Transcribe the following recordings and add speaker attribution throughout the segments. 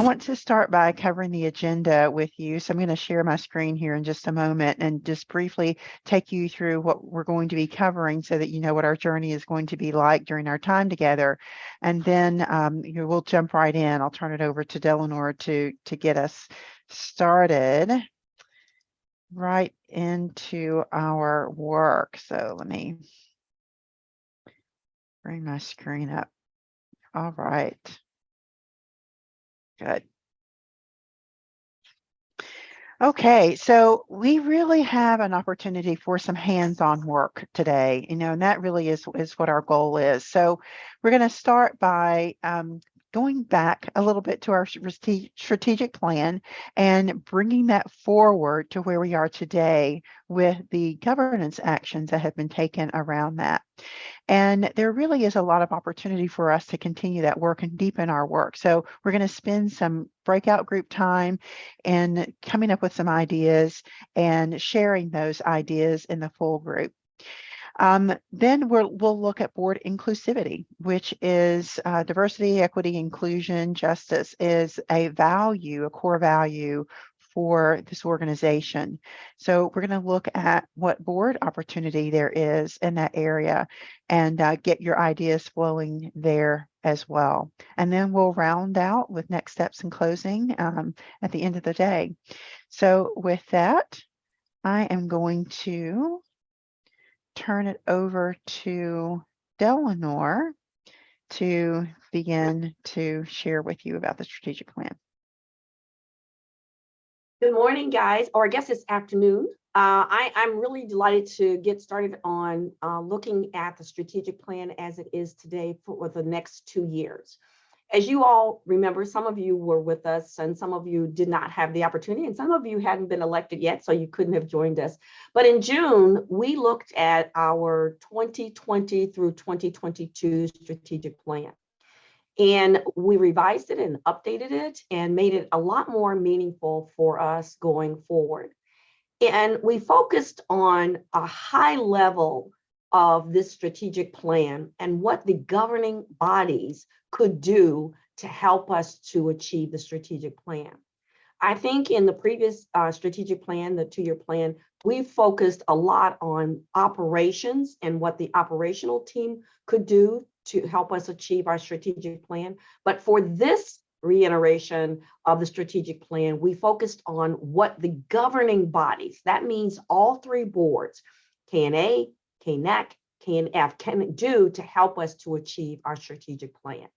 Speaker 1: want to start by covering the agenda with you. So I'm going to share my screen here in just a moment and just briefly take you through what we're going to be covering so that you know what our journey is going to be like during our time together. And then we'll jump right in. I'll turn it over to Delanor to get us started right into our work. So let me bring my screen up. All right. Good. Okay, so we really have an opportunity for some hands-on work today, and that really is what our goal is. So we're going to start by going back a little bit to our strategic plan and bringing that forward to where we are today with the governance actions that have been taken around that. And there really is a lot of opportunity for us to continue that work and deepen our work. So we're going to spend some breakout group time and coming up with some ideas and sharing those ideas in the full group. Then we'll look at board inclusivity, which is diversity, equity, inclusion, justice is a value, a core value for this organization. So we're going to look at what board opportunity there is in that area and get your ideas flowing there as well. And then we'll round out with next steps and closing at the end of the day. So with that, I am going to turn it over to Delanor to begin to share with you about the strategic plan.
Speaker 2: Good morning, guys, or I guess it's afternoon. I'm really delighted to get started on looking at the strategic plan as it is today for the next 2 years. As you all remember, some of you were with us and some of you did not have the opportunity and some of you hadn't been elected yet, so you couldn't have joined us. But in June, we looked at our 2020 through 2022 strategic plan. And we revised it and updated it and made it a lot more meaningful for us going forward. And we focused on a high level of this strategic plan and what the governing bodies could do to help us to achieve the strategic plan. I think in the previous strategic plan, the 2-year plan, we focused a lot on operations and what the operational team could do to help us achieve our strategic plan. But for this reiteration of the strategic plan, we focused on what the governing bodies, that means all 3 boards, KNA, KNAC, KNF, can do to help us to achieve our strategic plan.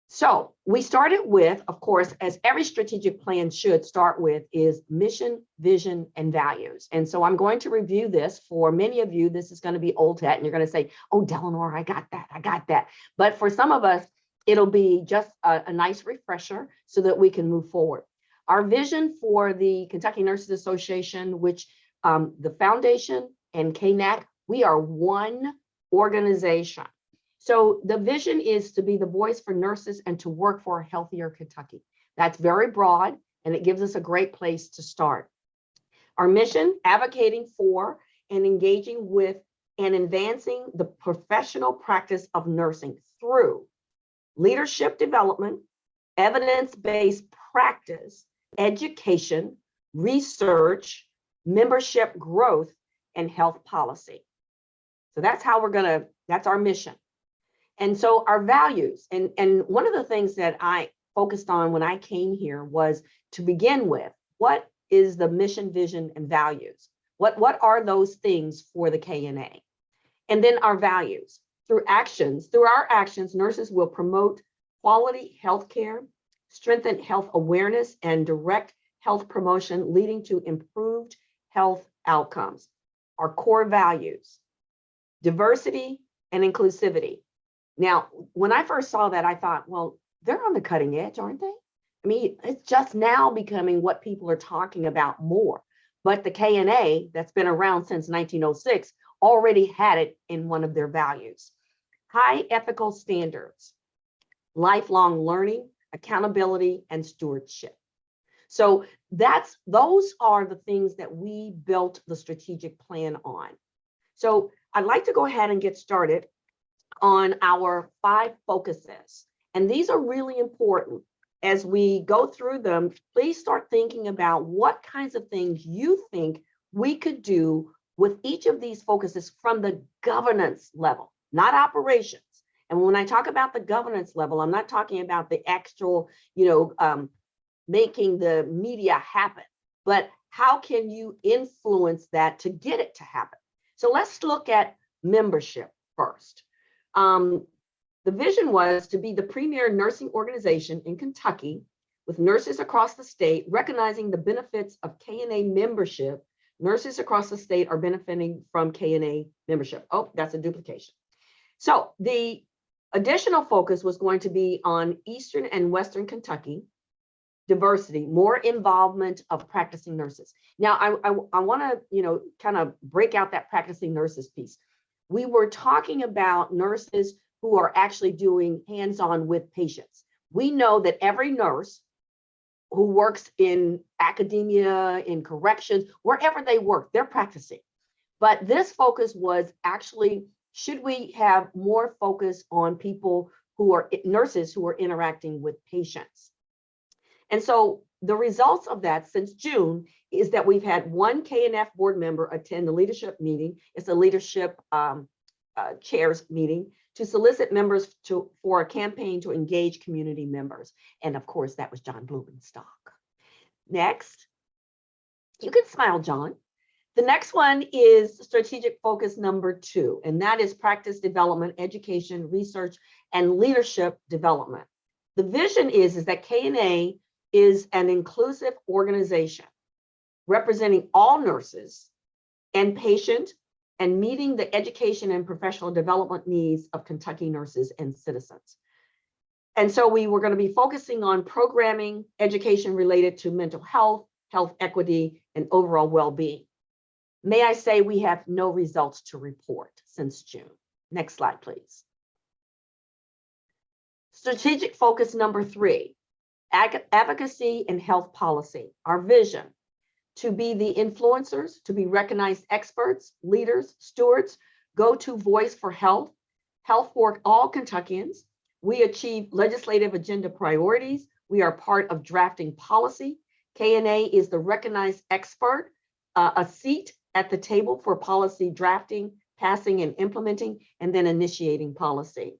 Speaker 2: So we started with, of course, as every strategic plan should start with, is mission, vision, and values. And so I'm going to review this. For many of you, this is going to be old hat, and you're going to say, oh, Delanor, I got that. But for some of us, it'll be just a nice refresher so that we can move forward. Our vision for the Kentucky Nurses Association, which the foundation and KNAC, we are one organization. So the vision is to be the voice for nurses and to work for a healthier Kentucky. That's very broad, and it gives us a great place to start. Our mission, advocating for and engaging with and advancing the professional practice of nursing through leadership development, evidence-based practice, education, research, membership growth, and health policy. So that's how that's our mission. And so our values, and one of the things that I focused on when I came here was to begin with, what is the mission, vision, and values? What are those things for the KNA? And then our values. Through our actions, nurses will promote quality healthcare, strengthen health awareness, and direct health promotion, leading to improved health outcomes. Our core values, diversity and inclusivity. Now, when I first saw that, I thought, well, they're on the cutting edge, aren't they? I mean, it's just now becoming what people are talking about more. But the KNA, that's been around since 1906, already had it in one of their values. High ethical standards, lifelong learning, accountability, and stewardship. So those are the things that we built the strategic plan on. So I'd like to go ahead and get started on our 5 focuses. And these are really important. as we go through them, please start thinking about what kinds of things you think we could do with each of these focuses from the governance level, not operations. And when I talk about the governance level, I'm not talking about the actual, making the media happen, but how can you influence that to get it to happen? So let's look at membership first. The vision was to be the premier nursing organization in Kentucky with nurses across the state, recognizing the benefits of KNA membership. Nurses across the state are benefiting from KNA membership. Oh, that's a duplication. So the additional focus was going to be on Eastern and Western Kentucky, diversity, more involvement of practicing nurses. Now, I want to, kind of break out that practicing nurses piece. We were talking about nurses who are actually doing hands-on with patients. We know that every nurse who works in academia, in corrections, wherever they work, they're practicing. But this focus was actually, should we have more focus on people who are nurses who are interacting with patients? And so the results of that since June is that we've had one KNF board member attend the leadership meeting. It's a leadership chairs meeting to solicit members for a campaign to engage community members. And of course, that was John Blumenstock. Next, you can smile, John. The next one is strategic focus number 2, and that is practice development, education, research, and leadership development. The vision is that KNA is an inclusive organization representing all nurses and patients and meeting the education and professional development needs of Kentucky nurses and citizens. And so we were going to be focusing on programming, education related to mental health, health equity, and overall well-being. May I say we have no results to report since June. Next slide, please. Strategic focus number 3, advocacy and health policy. Our vision: to be the influencers, to be recognized experts, leaders, stewards, go-to voice for health for all Kentuckians. We achieve legislative agenda priorities. We are part of drafting policy. KNA is the recognized expert, a seat at the table for policy drafting, passing and implementing, and then initiating policy.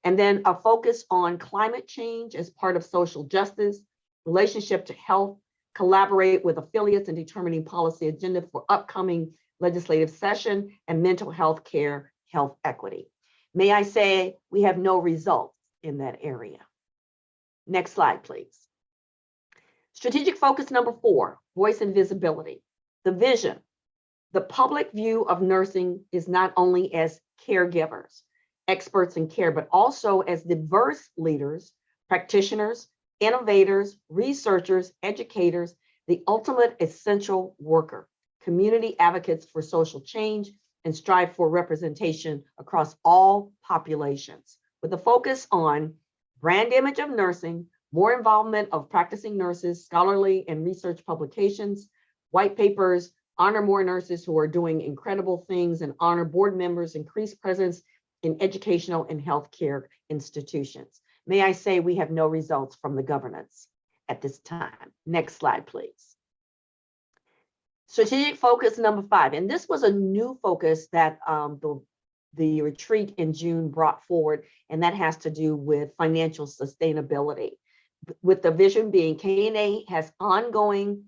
Speaker 2: And then a focus on climate change as part of social justice, relationship to health, collaborate with affiliates in determining policy agenda for upcoming legislative session, and mental health care, health equity. May I say we have no results in that area. Next slide, please. Strategic focus number 4, voice and visibility. The vision: the public view of nursing is not only as caregivers, experts in care, but also as diverse leaders, practitioners, innovators, researchers, educators, the ultimate essential worker, community advocates for social change, and strive for representation across all populations, with a focus on brand image of nursing, more involvement of practicing nurses, scholarly and research publications, white papers, honor more nurses who are doing incredible things, and honor board members, increase presence in educational and healthcare institutions. May I say we have no results from the governance at this time. Next slide, please. Strategic focus number 5, and this was a new focus that the retreat in June brought forward, and that has to do with financial sustainability, with the vision being KNA has ongoing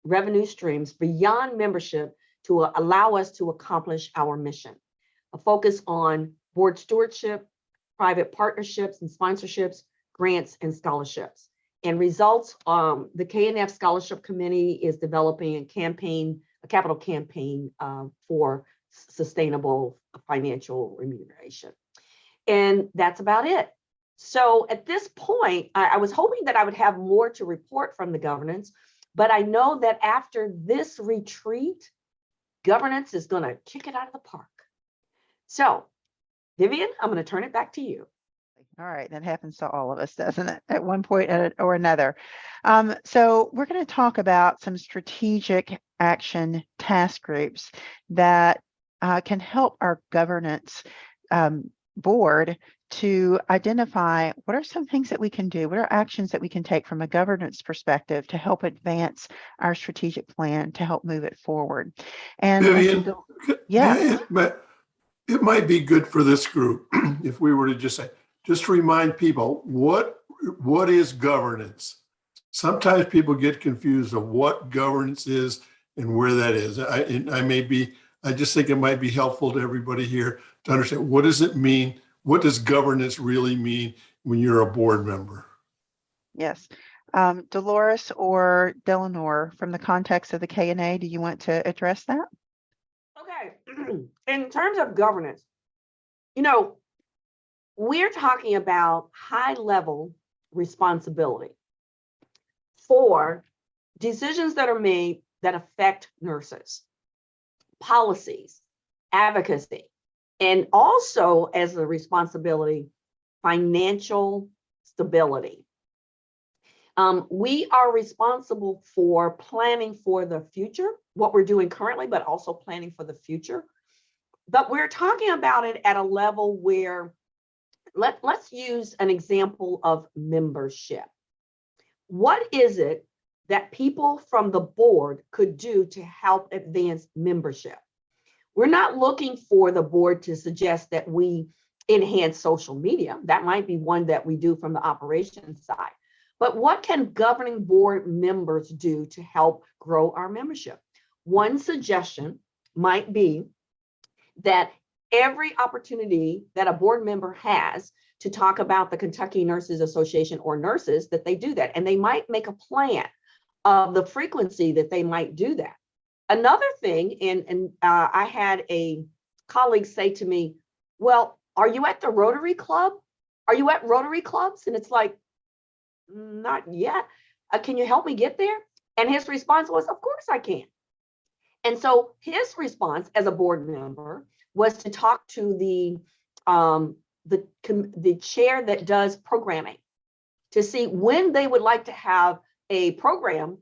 Speaker 2: revenue streams beyond membership to allow us to accomplish our mission. A focus on board stewardship, private partnerships and sponsorships, grants and scholarships. And results, the KNF Scholarship Committee is developing a capital campaign for sustainable financial remuneration. And that's about it. So at this point, I was hoping that I would have more to report from the governance, but I know that after this retreat, governance is going to kick it out of the park. So, Vivian, I'm going to turn it back to you.
Speaker 1: All right, that happens to all of us, doesn't it, at one point or another? So we're going to talk about some strategic action task groups that can help our governance board to identify what are some things that we can do, what are actions that we can take from a governance perspective to help advance our strategic plan, to help move it forward. And
Speaker 3: Vivian,
Speaker 1: yes,
Speaker 3: it might be good for this group if we were to just say, just remind people what is governance. Sometimes people get confused of what governance is and where that is. I just think it might be helpful to everybody here to understand, what does it mean? What does governance really mean when you're a board member?
Speaker 1: yes. Dolores or Delanor, from the context of the KNA, do you want to address that?
Speaker 2: Okay. In terms of governance, you know, we're talking about high level responsibility for decisions that are made that affect nurses, policies, advocacy, and also as a responsibility, financial stability. We are responsible for planning for the future, what we're doing currently, but also planning for the future. But we're talking about it at a level where let's use an example of membership. What is it that people from the board could do to help advance membership? We're not looking for the board to suggest that we enhance social media. That might be one that we do from the operations side. But what can governing board members do to help grow our membership? One suggestion might be that every opportunity that a board member has to talk about the Kentucky Nurses Association or nurses, that they do that. And they might make a plan of the frequency that they might do that. Another thing, and I had a colleague say to me, well, are you at the Rotary Club? Are you at Rotary Clubs? And it's like, not yet. Can you help me get there? And his response was, of course I can. And so his response as a board member was to talk to the chair that does programming to see when they would like to have a program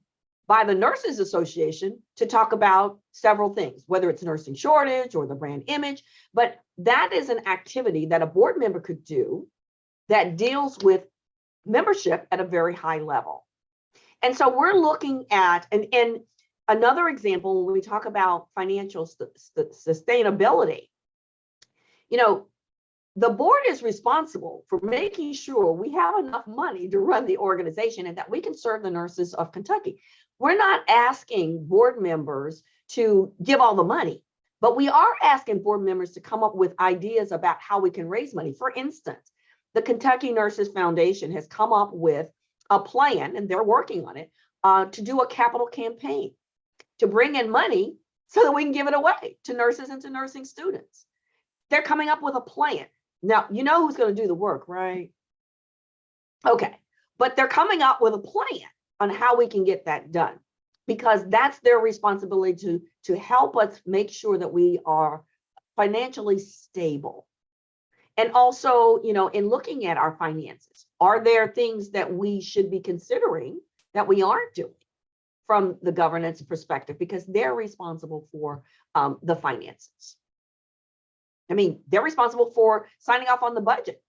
Speaker 2: by the Nurses Association to talk about several things, whether it's nursing shortage or the brand image. But that is an activity that a board member could do that deals with membership at a very high level. And so we're looking at, and another example, when we talk about financial sustainability, you know, the board is responsible for making sure we have enough money to run the organization and that we can serve the nurses of Kentucky. We're not asking board members to give all the money, but we are asking board members to come up with ideas about how we can raise money. For instance, the Kentucky Nurses Foundation has come up with a plan, and they're working on it, to do a capital campaign to bring in money so that we can give it away to nurses and to nursing students. They're coming up with a plan. Now, you know who's going to do the work, right? Okay, but they're coming up with a plan on how we can get that done, because that's their responsibility to help us make sure that we are financially stable. And also, you know, in looking at our finances, are there things that we should be considering that we aren't doing from the governance perspective, because they're responsible for the finances. I mean, they're responsible for signing off on the budget.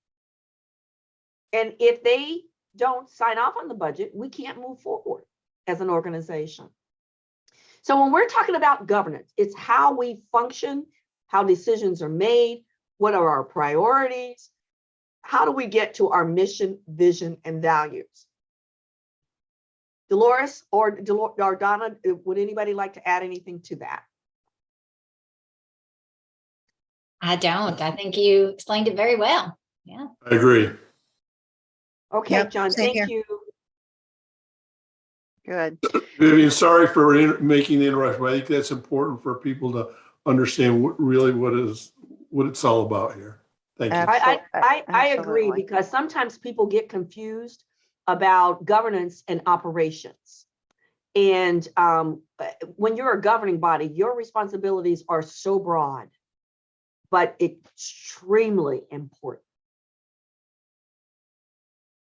Speaker 2: And if they don't sign off on the budget, we can't move forward as an organization. So when we're talking about governance, it's how we function, how decisions are made, what are our priorities, how do we get to our mission, vision, and values. Dolores or Donna, would anybody like to add anything to that?
Speaker 4: I don't. I think you explained it very well. Yeah.
Speaker 3: I agree.
Speaker 2: Okay,
Speaker 1: Yep,
Speaker 2: John,
Speaker 1: same
Speaker 2: thank
Speaker 1: here.
Speaker 2: you.
Speaker 1: Good.
Speaker 3: Vivian, sorry for making the interruption, but I think that's important for people to understand what it's all about here. Thank you.
Speaker 2: I agree,
Speaker 1: Absolutely.
Speaker 2: because sometimes people get confused about governance and operations. And when you're a governing body, your responsibilities are so broad, but extremely important.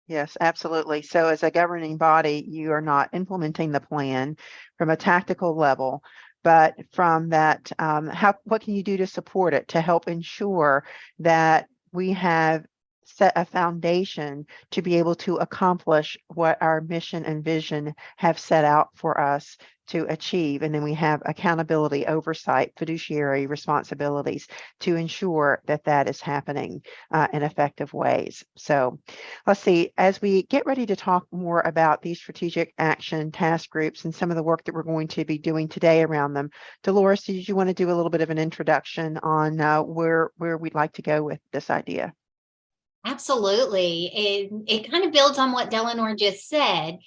Speaker 1: Yes, absolutely. So as a governing body, you are not implementing the plan from a tactical level, but from that, what can you do to support it, to help ensure that we have set a foundation to be able to accomplish what our mission and vision have set out for us to achieve. And then we have accountability, oversight, fiduciary responsibilities to ensure that that is happening in effective ways. So let's see, as we get ready to talk more about these strategic action task groups and some of the work that we're going to be doing today around them, Dolores, did you want to do a little bit of an introduction on where we'd like to go with this idea?
Speaker 4: Absolutely. It kind of builds on what Delanor just said.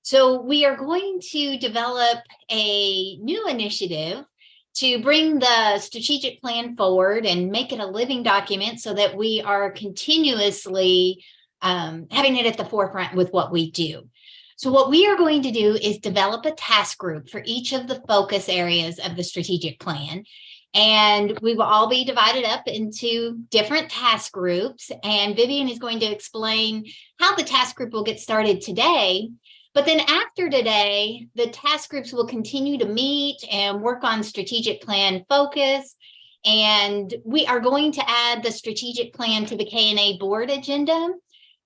Speaker 4: So we are going to develop a new initiative to bring the strategic plan forward and make it a living document so that we are continuously having it at the forefront with what we do. So what we are going to do is develop a task group for each of the focus areas of the strategic plan. And we will all be divided up into different task groups. And Vivian is going to explain how the task group will get started today. But then after today, the task groups will continue to meet and work on strategic plan focus. And we are going to add the strategic plan to the KNA board agenda.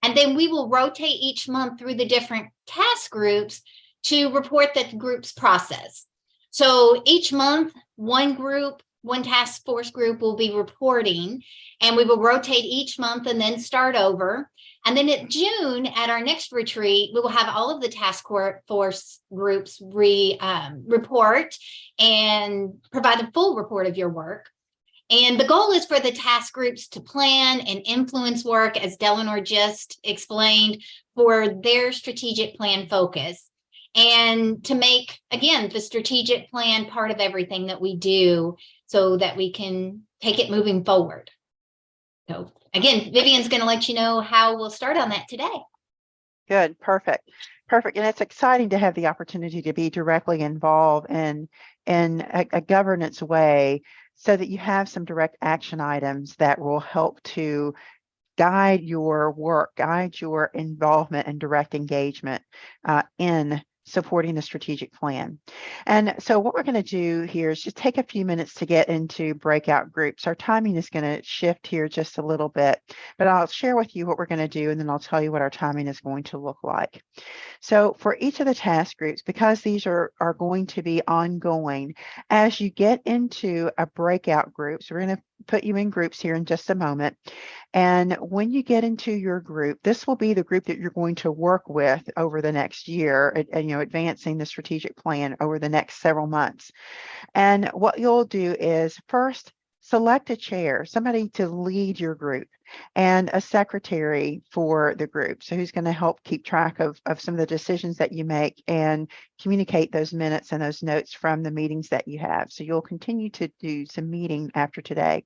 Speaker 4: And then we will rotate each month through the different task groups to report that group's process. So each month, one group, one task force group will be reporting, and we will rotate each month and then start over. And then in June, at our next retreat, we will have all of the task force groups report and provide a full report of your work. And the goal is for the task groups to plan and influence work, as Delanor just explained, for their strategic plan focus. And to make, again, the strategic plan part of everything that we do so that we can take it moving forward. So again, Vivian's going to let you know how we'll start on that today.
Speaker 1: Good, perfect. Perfect. And it's exciting to have the opportunity to be directly involved in a governance way so that you have some direct action items that will help to guide your work, guide your involvement and direct engagement in supporting the strategic plan. And so what we're going to do here is just take a few minutes to get into breakout groups. Our timing is going to shift here just a little bit, but I'll share with you what we're going to do, and then I'll tell you what our timing is going to look like. So for each of the task groups, because these are going to be ongoing, as you get into a breakout group, so we're going to put you in groups here in just a moment. And when you get into your group, this will be the group that you're going to work with over the next year, and advancing the strategic plan over the next several months. And what you'll do is first select a chair, somebody to lead your group, and a secretary for the group. So who's going to help keep track of some of the decisions that you make and communicate those minutes and those notes from the meetings that you have. So you'll continue to do some meeting after today.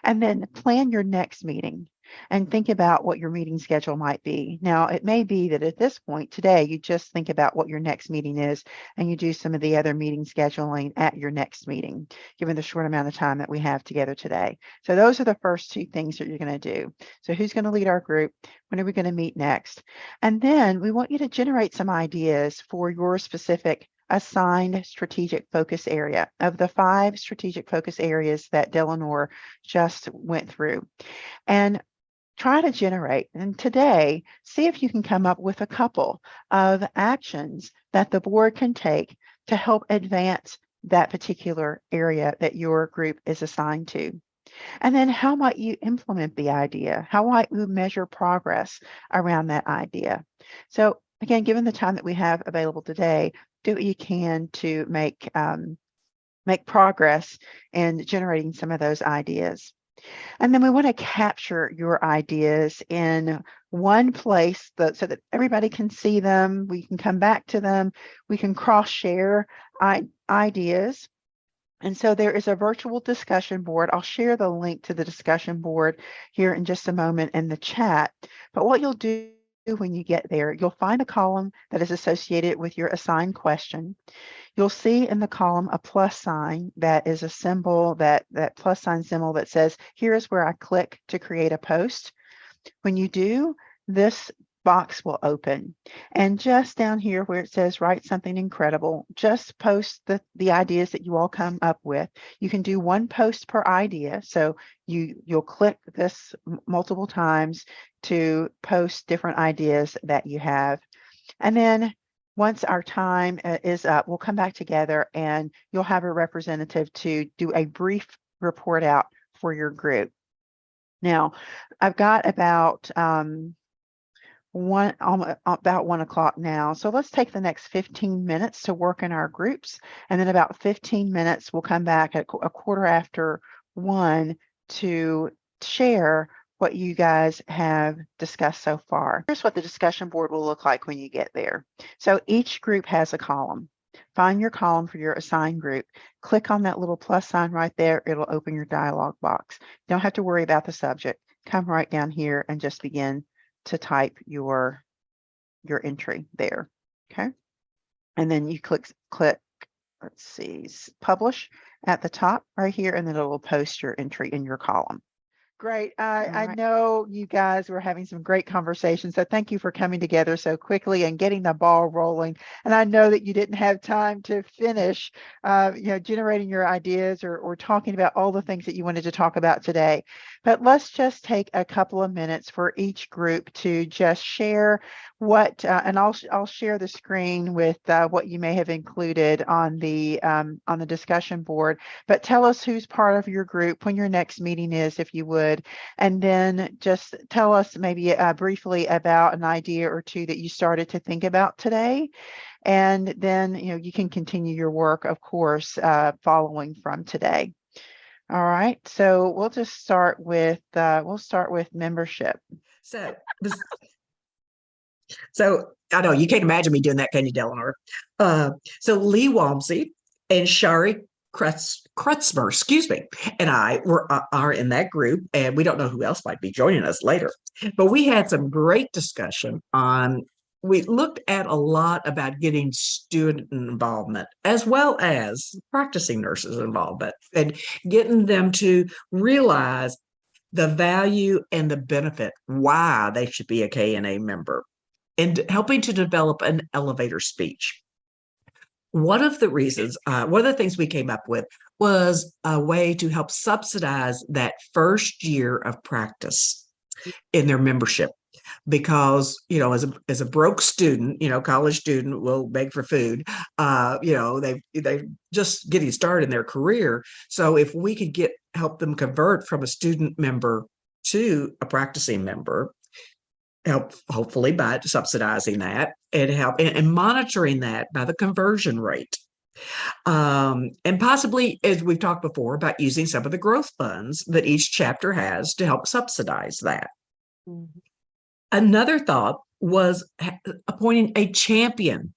Speaker 1: And then plan your next meeting and think about what your meeting schedule might be. Now, it may be that at this point today, you just think about what your next meeting is and you do some of the other meeting scheduling at your next meeting, given the short amount of time that we have together today. So those are the first two things that you're going to do. So who's going to lead our group? When are we going to meet next? And then we want you to generate some ideas for your specific assigned strategic focus area of the 5 strategic focus areas that Delanor just went through, and try to generate. And today, see if you can come up with a couple of actions that the board can take to help advance that particular area that your group is assigned to. And then how might you implement the idea? How might you measure progress around that idea? So again, given the time that we have available today, do what you can to make progress in generating some of those ideas. And then we want to capture your ideas in one place so that everybody can see them. We can come back to them. We can cross-share ideas. And so there is a virtual discussion board. I'll share the link to the discussion board here in just a moment in the chat. But what you'll do when you get there, you'll find a column that is associated with your assigned question. You'll see in the column a plus sign that is a symbol, that plus sign symbol that says, here is where I click to create a post. When you do, this box will open. And just down here where it says write something incredible, just post the ideas that you all come up with. You can do one post per idea. So you'll click this multiple times to post different ideas that you have. And then once our time is up, we'll come back together and you'll have a representative to do a brief report out for your group. Now, I've got about about 1 o'clock now. So let's take the next 15 minutes to work in our groups. And then about 15 minutes, we'll come back at a quarter after 1 to share what you guys have discussed so far. Here's what the discussion board will look like when you get there. So each group has a column. Find your column for your assigned group. Click on that little plus sign right there. It'll open your dialog box. Don't have to worry about the subject. Come right down here and just begin to type your entry there. Okay. And then you click, let's see, publish at the top right here, and then it will post your entry in your column. Great. I know you guys were having some great conversations, so thank you for coming together so quickly and getting the ball rolling. And I know that you didn't have time to finish, generating your ideas or talking about all the things that you wanted to talk about today. But let's just take a couple of minutes for each group to just share what, and I'll share the screen with what you may have included on the discussion board. But tell us who's part of your group, when your next meeting is, if you would. And then just tell us maybe briefly about an idea or two that you started to think about today. And then, you can continue your work, of course, following from today. All right. So we'll just start with, membership.
Speaker 5: So I know you can't imagine me doing that, can you, Delano? So Lee Walmsley and Shari Krutzmer, and I are in that group, and we don't know who else might be joining us later. But we had some great discussion on. We looked at a lot about getting student involvement as well as practicing nurses involvement and getting them to realize the value and the benefit, why they should be a KNA member, and helping to develop an elevator speech. One of the reasons, one of the things we came up with was a way to help subsidize that first year of practice in their membership. Because, as a broke student, college student will beg for food, they just getting started in their career. So if we could help them convert from a student member to a practicing member, help hopefully by subsidizing that and help and monitoring that by the conversion rate. And possibly, as we've talked before, about using some of the growth funds that each chapter has to help subsidize that. Mm-hmm. Another thought was appointing a champion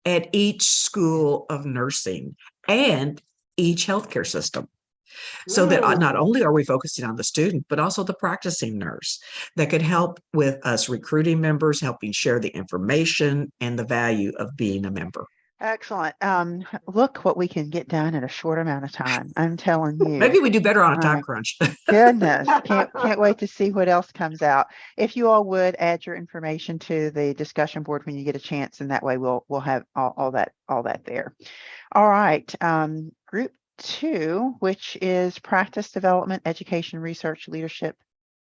Speaker 5: at each school of nursing and each healthcare system. So that not only are we focusing on the student, but also the practicing nurse that could help with us recruiting members, helping share the information and the value of being a member.
Speaker 1: Excellent. Look what we can get done in a short amount of time. I'm telling you.
Speaker 5: Maybe we do better on a time crunch.
Speaker 1: Goodness, can't wait to see what else comes out. If you all would add your information to the discussion board when you get a chance, and that way we'll have all that there. All right. Group 2, which is practice development, education, research, leadership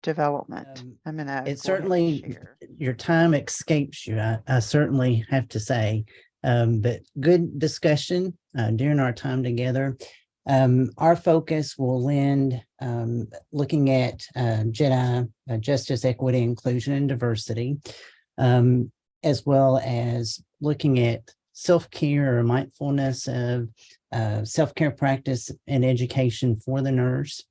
Speaker 1: development. I'm gonna.
Speaker 6: It certainly, your time escapes you. I certainly have to say. But good discussion during our time together. Our focus will lend looking at JEDI, justice, equity, inclusion, and diversity, as well as looking at self-care or mindfulness of self-care practice and education for the nurse.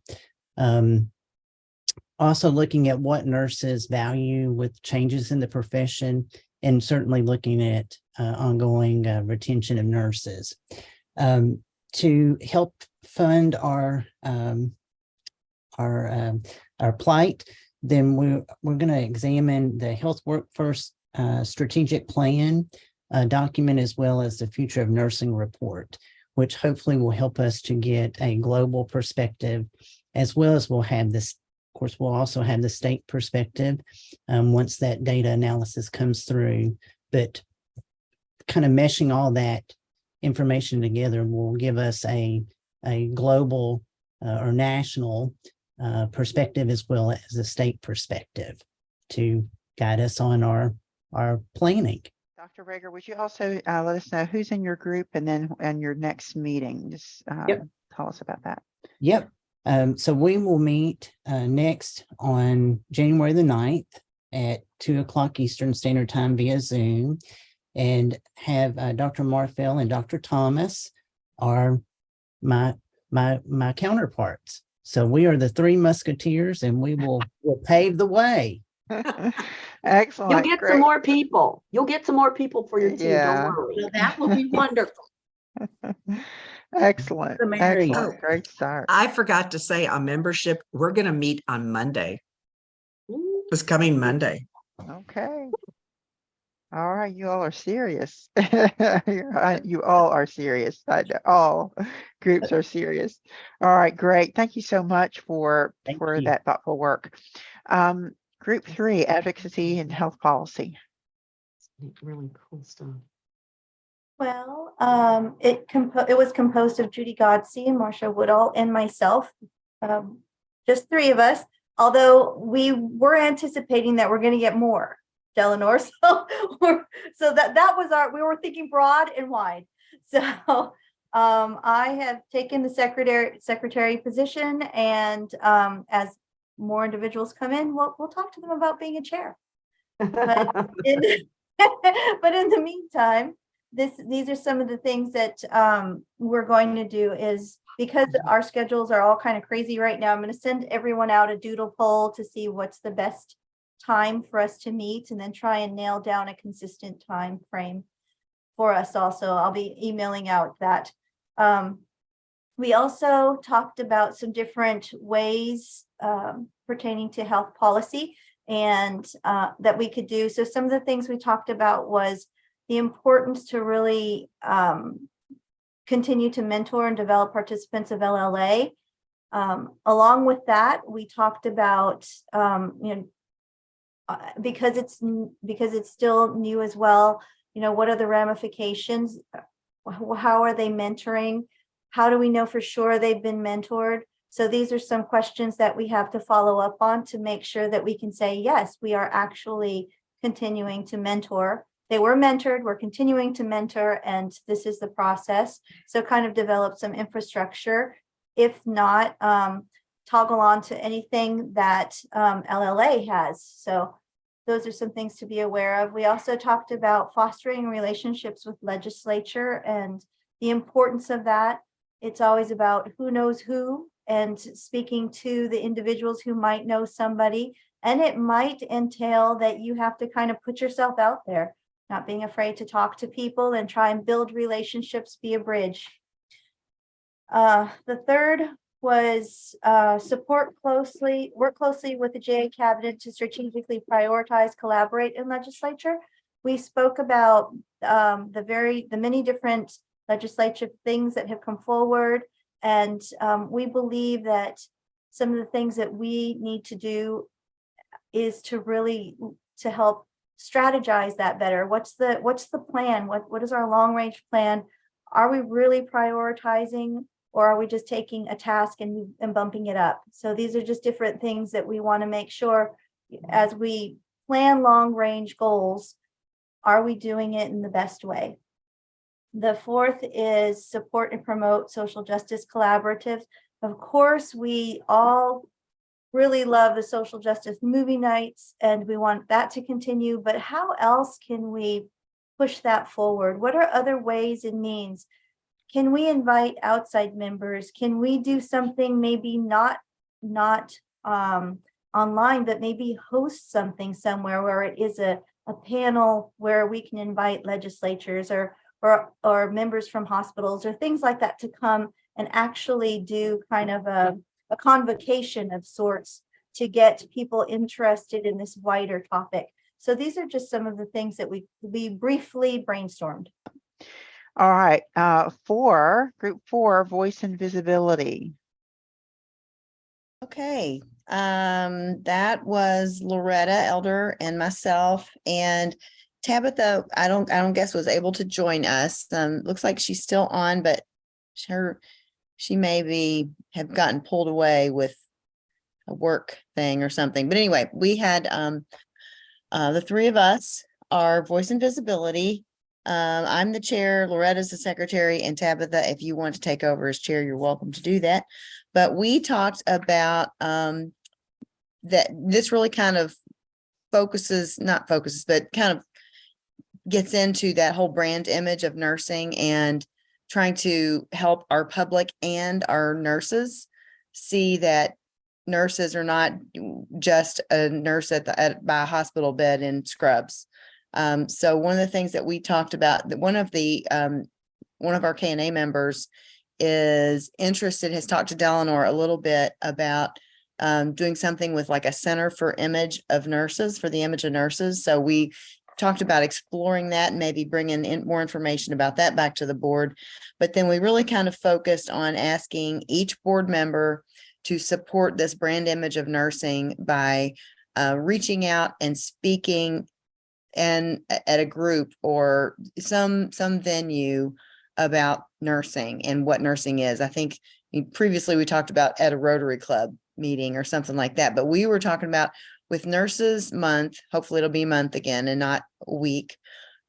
Speaker 6: Also looking at what nurses value with changes in the profession, and certainly looking at ongoing retention of nurses. To help fund our plight, then we're going to examine the Health Workforce Strategic Plan document, as well as the Future of Nursing report, which hopefully will help us to get a global perspective, as well as we'll have this course, we'll also have the state perspective once that data analysis comes through. But kind of meshing all that information together will give us a global or national perspective as well as a state perspective to guide us on our planning.
Speaker 1: Dr. Rager, would you also let us know who's in your group and then and your next meeting? Just tell us about that.
Speaker 6: Yep. So we will meet next on January the 9th at 2:00 Eastern Standard Time via Zoom, and have Dr. Marfell and Dr. Thomas are my counterparts. So we are the three musketeers, and we'll pave the way.
Speaker 1: Excellent.
Speaker 2: You'll get
Speaker 1: Great.
Speaker 2: some more people. You'll get some more people for your team.
Speaker 1: Yeah.
Speaker 2: Don't worry.
Speaker 5: Well, that will be wonderful.
Speaker 1: Excellent.
Speaker 6: The merrier.
Speaker 1: Excellent. Great start.
Speaker 5: I forgot to say on membership, we're going to meet on Monday. This coming Monday.
Speaker 1: Okay. All right, you all are serious. You all are serious. All groups are serious. All right, great. Thank you so much for
Speaker 6: Thank you.
Speaker 1: that thoughtful work. Group 3, advocacy and health policy.
Speaker 2: Really cool stuff.
Speaker 7: Well, it was composed of Judy Godsey and Marcia Woodall and myself, just three of us. Although we were anticipating that we're going to get more, Delano. So that was we were thinking broad and wide. So I have taken the secretary position, and as more individuals come in, we'll talk to them about being a chair. But in the meantime, these are some of the things that we're going to do. Is because our schedules are all kind of crazy right now, I'm going to send everyone out a doodle poll to see what's the best time for us to meet, and then try and nail down a consistent time frame for us. Also, I'll be emailing out that. We also talked about some different ways pertaining to health policy and that we could do. So some of the things we talked about was the importance to really continue to mentor and develop participants of LLA. Along with that, we talked about, because it's still new as well, what are the ramifications? How are they mentoring? How do we know for sure they've been mentored? So these are some questions that we have to follow up on to make sure that we can say, yes, we are actually continuing to mentor. They were mentored, we're continuing to mentor, and this is the process. So kind of develop some infrastructure. If not, toggle on to anything that LLA has. So those are some things to be aware of. We also talked about fostering relationships with legislature and the importance of that. It's always about who knows who, and speaking to the individuals who might know somebody. And it might entail that you have to kind of put yourself out there, not being afraid to talk to people and try and build relationships, be a bridge. The third was work closely with the JA cabinet to strategically prioritize, collaborate in legislature. We spoke about the many different legislative things that have come forward. And we believe that some of the things that we need to do is to help strategize that better. What's the plan? What is our long range plan? Are we really prioritizing, or are we just taking a task and bumping it up? So these are just different things that we want to make sure as we plan long range goals, are we doing it in the best way? The fourth is support and promote social justice collaboratives. Of course, we all really love the social justice movie nights, and we want that to continue, but how else can we push that forward? What are other ways and means? Can we invite outside members? Can we do something maybe not online, but maybe host something somewhere where it is a panel where we can invite legislatures or members from hospitals or things like that to come and actually do kind of a convocation of sorts to get people interested in this wider topic. So these are just some of the things that we briefly brainstormed.
Speaker 1: All right, group 4, voice and visibility.
Speaker 8: Okay, That was Loretta Elder and myself, and Tabitha, I don't guess was able to join us. Looks like she's still on, but she maybe have gotten pulled away with a work thing or something. But anyway, we had the three of us, our voice and visibility. I'm the chair, Loretta's the secretary, and Tabitha, if you want to take over as chair, you're welcome to do that. But we talked about that this really kind of not focuses, but kind of gets into that whole brand image of nursing and trying to help our public and our nurses see that nurses are not just a nurse by a hospital bed in scrubs. So one of the things that we talked about, that one of our KNA members is interested, has talked to Delanor a little bit about doing something with like a center for the image of nurses. So we talked about exploring that and maybe bringing in more information about that back to the board. But then we really kind of focused on asking each board member to support this brand image of nursing by reaching out and speaking and at a group or some venue about nursing and what nursing is. I think previously we talked about at a Rotary Club meeting or something like that, but we were talking about with Nurses Month, hopefully it'll be a month again and not a week,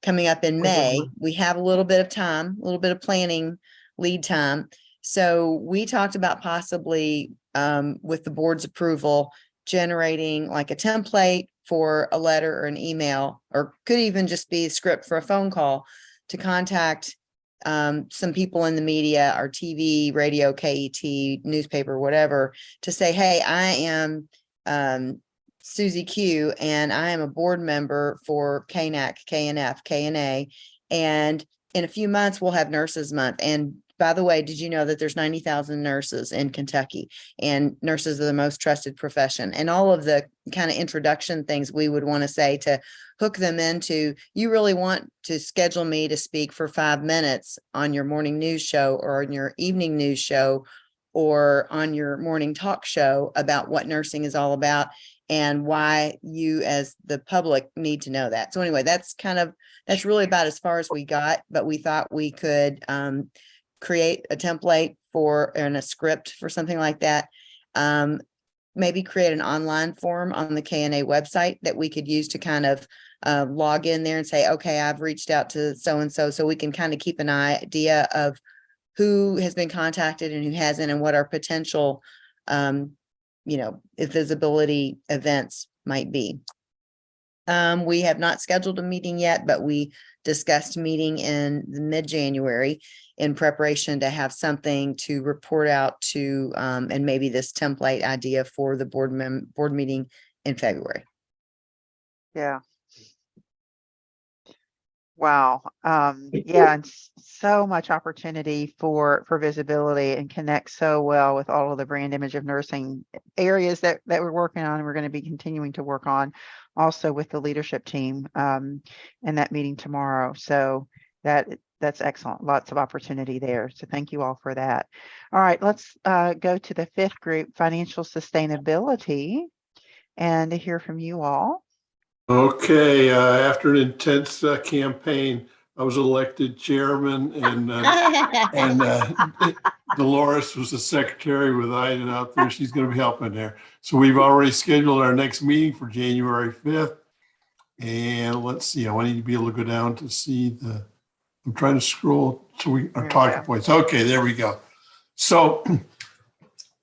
Speaker 8: coming up in May. We have a little bit of time, a little bit of planning lead time. So we talked about possibly with the board's approval, generating like a template for a letter or an email, or could even just be a script for a phone call to contact some people in the media, our TV, radio, KET, newspaper, whatever, to say, hey, I am Susie Q, and I am a board member for KNAC, KNF, KNA, and in a few months we'll have Nurses Month. And by the way, did you know that there's 90,000 nurses in Kentucky, and nurses are the most trusted profession? And all of the kind of introduction things we would want to say to hook them into, you really want to schedule me to speak for 5 minutes on your morning news show or on your evening news show or on your morning talk show about what nursing is all about and why you as the public need to know that. So anyway, that's really about as far as we got, but we thought we could create a template and a script for something like that. Maybe create an online form on the KNA website that we could use to kind of log in there and say, okay, I've reached out to so-and-so, so we can kind of keep an idea of who has been contacted and who hasn't, and what our potential visibility events might be. We have not scheduled a meeting yet, but we discussed meeting in mid-January in preparation to have something to report out to, and maybe this template idea for the board meeting in February.
Speaker 1: Yeah. Wow. Yeah, and so much opportunity for visibility, and connects so well with all of the brand image of nursing areas that we're working on, and we're going to be continuing to work on also with the leadership team in that meeting tomorrow. So that's excellent. Lots of opportunity there. So thank you all for that. All right, let's go to the fifth group, financial sustainability, and to hear from you all.
Speaker 3: Okay, after an intense campaign, I was elected chairman, and Dolores was the secretary with Ida out there. She's going to be helping there. So we've already scheduled our next meeting for January 5th. And let's see, I need to be able to go down to see I'm trying to scroll to our talking points. Okay, there we go. So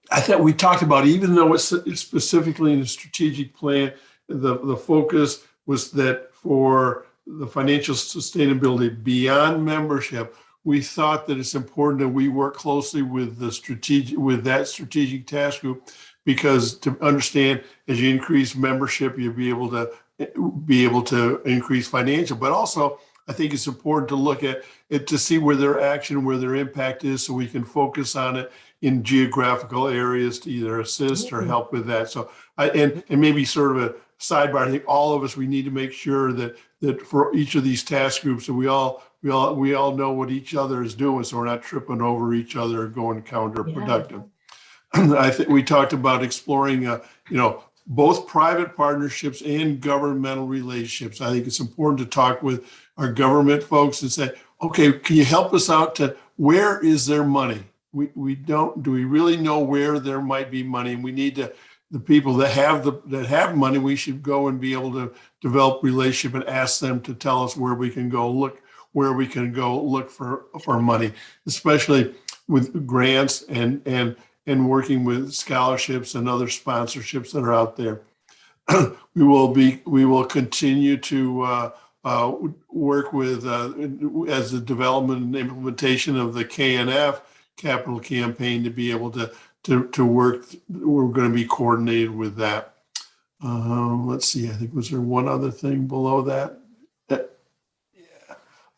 Speaker 3: I thought we talked about, even though it's specifically in the strategic plan, the focus was that for the financial sustainability beyond membership, we thought that it's important that we work closely with that strategic task group, because to understand, as you increase membership, you'll be able to increase financial. But also, I think it's important to look at it to see where their action, where their impact is, so we can focus on it in geographical areas to either assist or help with that. So and maybe sort of a sidebar, I think all of us, we need to make sure that for each of these task groups, that we all know what each other is doing, so we're not tripping over each other or going counterproductive. I think we talked about exploring both private partnerships and governmental relationships. I think it's important to talk with our government folks and say, okay, can you help us out to where is there money? Do we really know where there might be money? And we need to, the people that have money, we should go and be able to develop relationship and ask them to tell us where we can go look for money, especially with grants and working with scholarships and other sponsorships that are out there. We will continue to work with as the development and implementation of the KNF capital campaign to be able to work. We're going to be coordinated with that. Let's see. I think was there one other thing below that?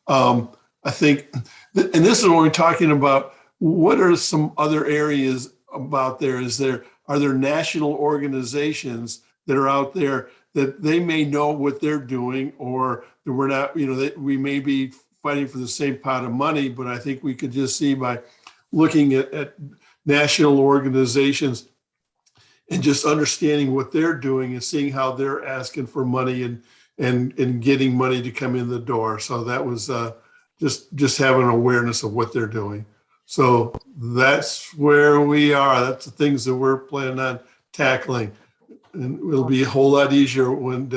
Speaker 3: I think, and this is what we're talking about. What are some other areas about there? Are there national organizations that are out there that they may know what they're doing, or that we're not, that we may be fighting for the same pot of money, but I think we could just see by looking at national organizations and just understanding what they're doing and seeing how they're asking for money and getting money to come in the door. So that was just having an awareness of what they're doing. So that's where we are. That's the things that we're planning on tackling. And it'll be a whole lot easier when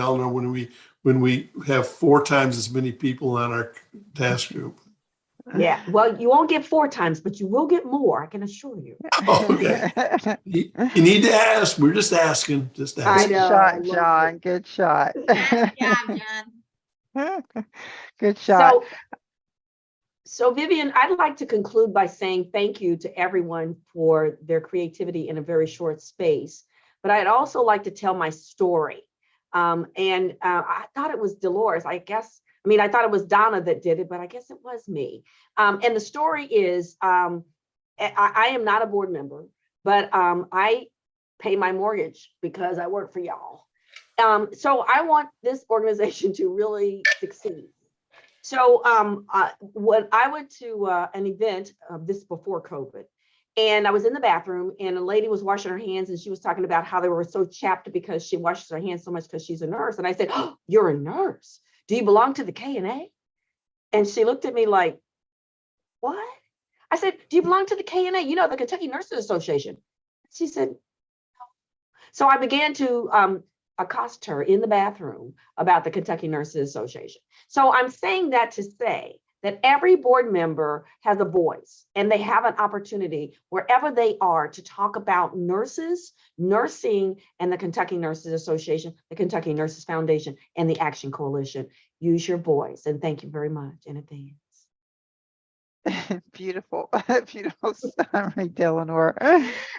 Speaker 3: we have 4 times as many people on our task group.
Speaker 2: Yeah, well, you won't get 4 times, but you will get more, I can assure you.
Speaker 3: Okay. You need to ask. We're just asking.
Speaker 2: I know. I
Speaker 1: Shot,
Speaker 2: love
Speaker 1: John.
Speaker 2: it.
Speaker 1: Good shot.
Speaker 4: Nice job, John.
Speaker 1: Good shot.
Speaker 2: So Vivian, I'd like to conclude by saying thank you to everyone for their creativity in a very short space. But I'd also like to tell my story. I thought it was Dolores, I thought it was Donna that did it, but I guess it was me. And the story is, I am not a board member, but I pay my mortgage because I work for y'all. So I want this organization to really succeed. So when I went to an event, this before COVID, and I was in the bathroom and a lady was washing her hands and she was talking about how they were so chapped because she washes her hands so much because she's a nurse. And I said, "Oh, you're a nurse. Do you belong to the KNA?" And she looked at me like, "What?" I said, "Do you belong to the KNA? The Kentucky Nurses Association." She said, "No." So I began to accost her in the bathroom about the Kentucky Nurses Association. So I'm saying that to say that every board member has a voice and they have an opportunity wherever they are to talk about nurses, nursing, and the Kentucky Nurses Association, the Kentucky Nurses Foundation, and the Action Coalition. Use your voice. And thank you very much in advance.
Speaker 1: Beautiful, beautiful summary, Delano.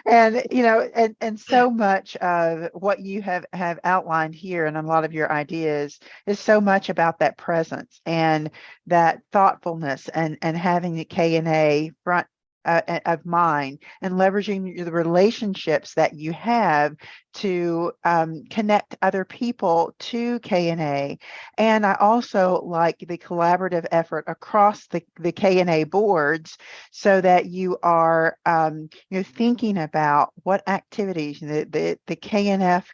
Speaker 1: And and so much of what you have outlined here and a lot of your ideas is so much about that presence and that thoughtfulness and having the KNA front of mind and leveraging the relationships that you have to connect other people to KNA. And I also like the collaborative effort across the KNA boards so that you are thinking about what activities, the KNF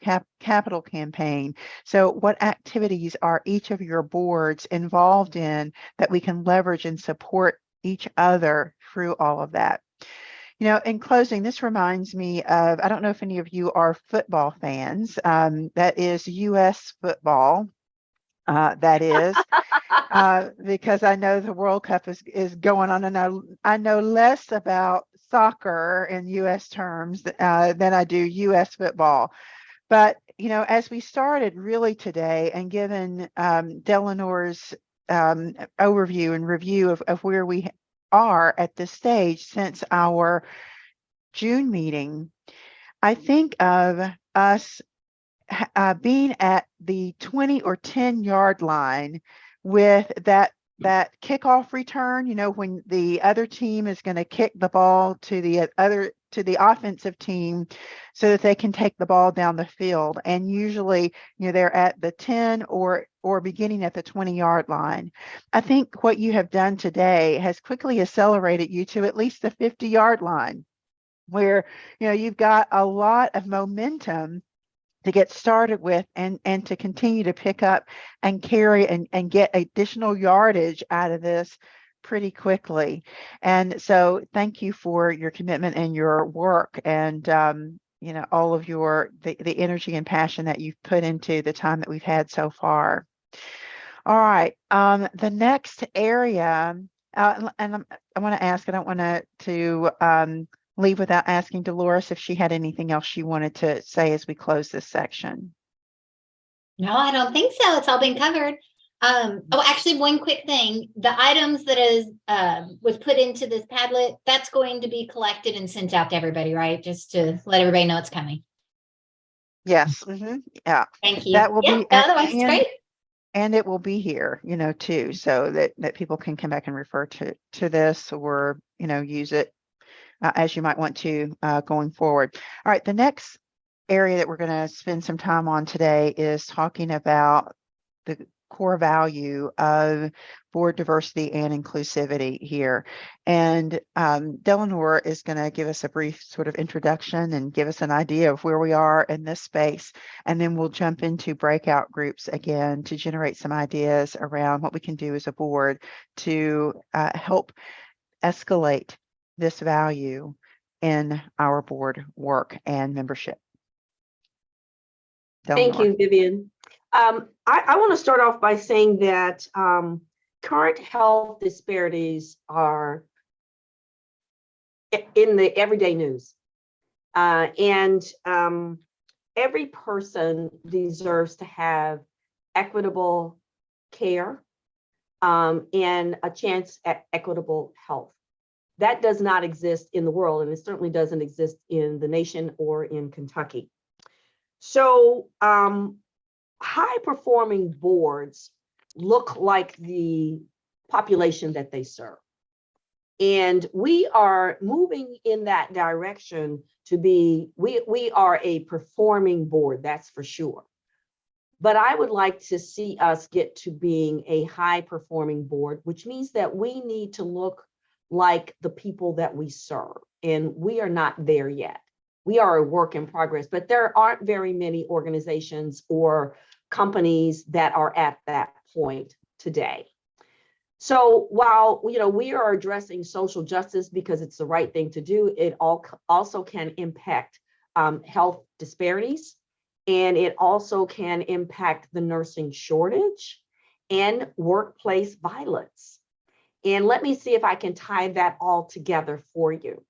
Speaker 1: capital campaign. So what activities are each of your boards involved in that we can leverage and support each other through all of that. In closing, this reminds me of, I don't know if any of you are football fans, that is U.S. football. That is, because I know the World Cup is going on, and I know less about soccer in U.S. terms than I do U.S. football. But, as we started really today and given Delanor's overview and review of where we are at this stage since our June meeting, I think of us being at the 20 or 10 yard line with that kickoff return, when the other team is going to kick the ball to the offensive team so that they can take the ball down the field. And usually, they're at the 10 or beginning at the 20 yard line. I think what you have done today has quickly accelerated you to at least the 50 yard line, where, you've got a lot of momentum to get started with and to continue to pick up and carry and get additional yardage out of this pretty quickly. And so thank you for your commitment and your work, and you know, all of the energy and passion that you've put into the time that we've had so far. All right, the next area, and I want to ask, I don't want to leave without asking Dolores if she had anything else she wanted to say as we close this section.
Speaker 4: No, I don't think so. It's all been covered. Oh, actually, one quick thing. The items that was put into this Padlet, that's going to be collected and sent out to everybody, right? Just to let everybody know it's coming.
Speaker 1: Yes. Yeah.
Speaker 4: Thank you.
Speaker 1: That will
Speaker 4: Yeah,
Speaker 1: be,
Speaker 4: otherwise it's great.
Speaker 1: and it will be here, you know, too, so that people can come back and refer to this, or, you know, use it as you might want to going forward. All right, the next area that we're going to spend some time on today is talking about the core value of board diversity and inclusivity here. And Delano is going to give us a brief sort of introduction and give us an idea of where we are in this space. And then we'll jump into breakout groups again to generate some ideas around what we can do as a board to help escalate this value in our board work and membership.
Speaker 2: Thank you, Vivian. I want to start off by saying that current health disparities are in the everyday news. And every person deserves to have equitable care and a chance at equitable health. That does not exist in the world, and it certainly doesn't exist in the nation or in Kentucky. So high-performing boards look like the population that they serve. And we are moving in that direction to be, we are a performing board, that's for sure. But I would like to see us get to being a high-performing board, which means that we need to look like the people that we serve. And we are not there yet. We are a work in progress, but there aren't very many organizations or companies that are at that point today. So while we are addressing social justice because it's the right thing to do, it also can impact health disparities, and it also can impact the nursing shortage and workplace violence. And let me see if I can tie that all together for you.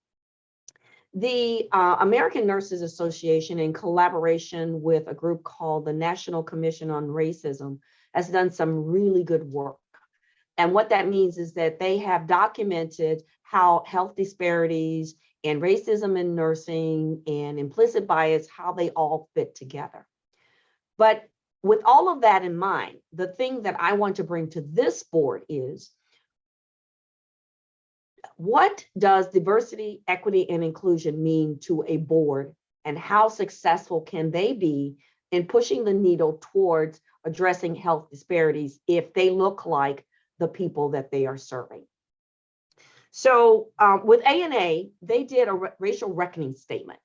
Speaker 2: The American Nurses Association, in collaboration with a group called the National Commission on Racism, has done some really good work. And what that means is that they have documented how health disparities and racism in nursing and implicit bias, how they all fit together. But with all of that in mind, the thing that I want to bring to this board is, what does diversity, equity, and inclusion mean to a board, and how successful can they be in pushing the needle towards addressing health disparities if they look like the people that they are serving? So with ANA, they did a racial reckoning statement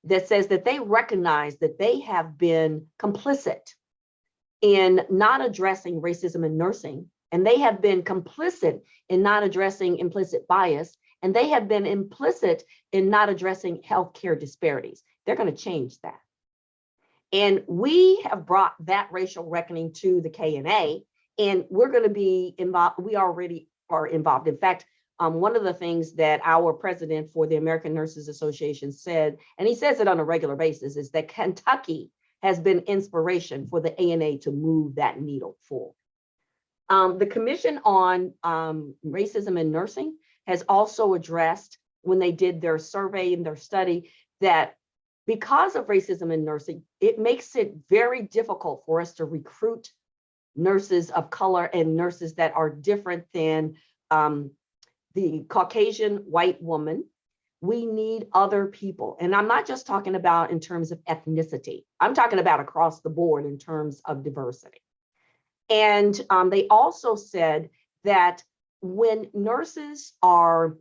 Speaker 2: that says that they recognize that they have been complicit in not addressing racism in nursing, and they have been complicit in not addressing implicit bias, and they have been implicit in not addressing healthcare disparities. They're going to change that. And we have brought that racial reckoning to the KNA, and we're going to be involved. We already are involved. In fact, one of the things that our president for the American Nurses Association said, and he says it on a regular basis, is that Kentucky has been inspiration for the ANA to move that needle forward. The Commission on Racism in Nursing has also addressed, when they did their survey and their study, that because of racism in nursing, it makes it very difficult for us to recruit nurses of color and nurses that are different than the Caucasian white woman. We need other people. And I'm not just talking about in terms of ethnicity. I'm talking about across the board in terms of diversity. And they also said that when nurses are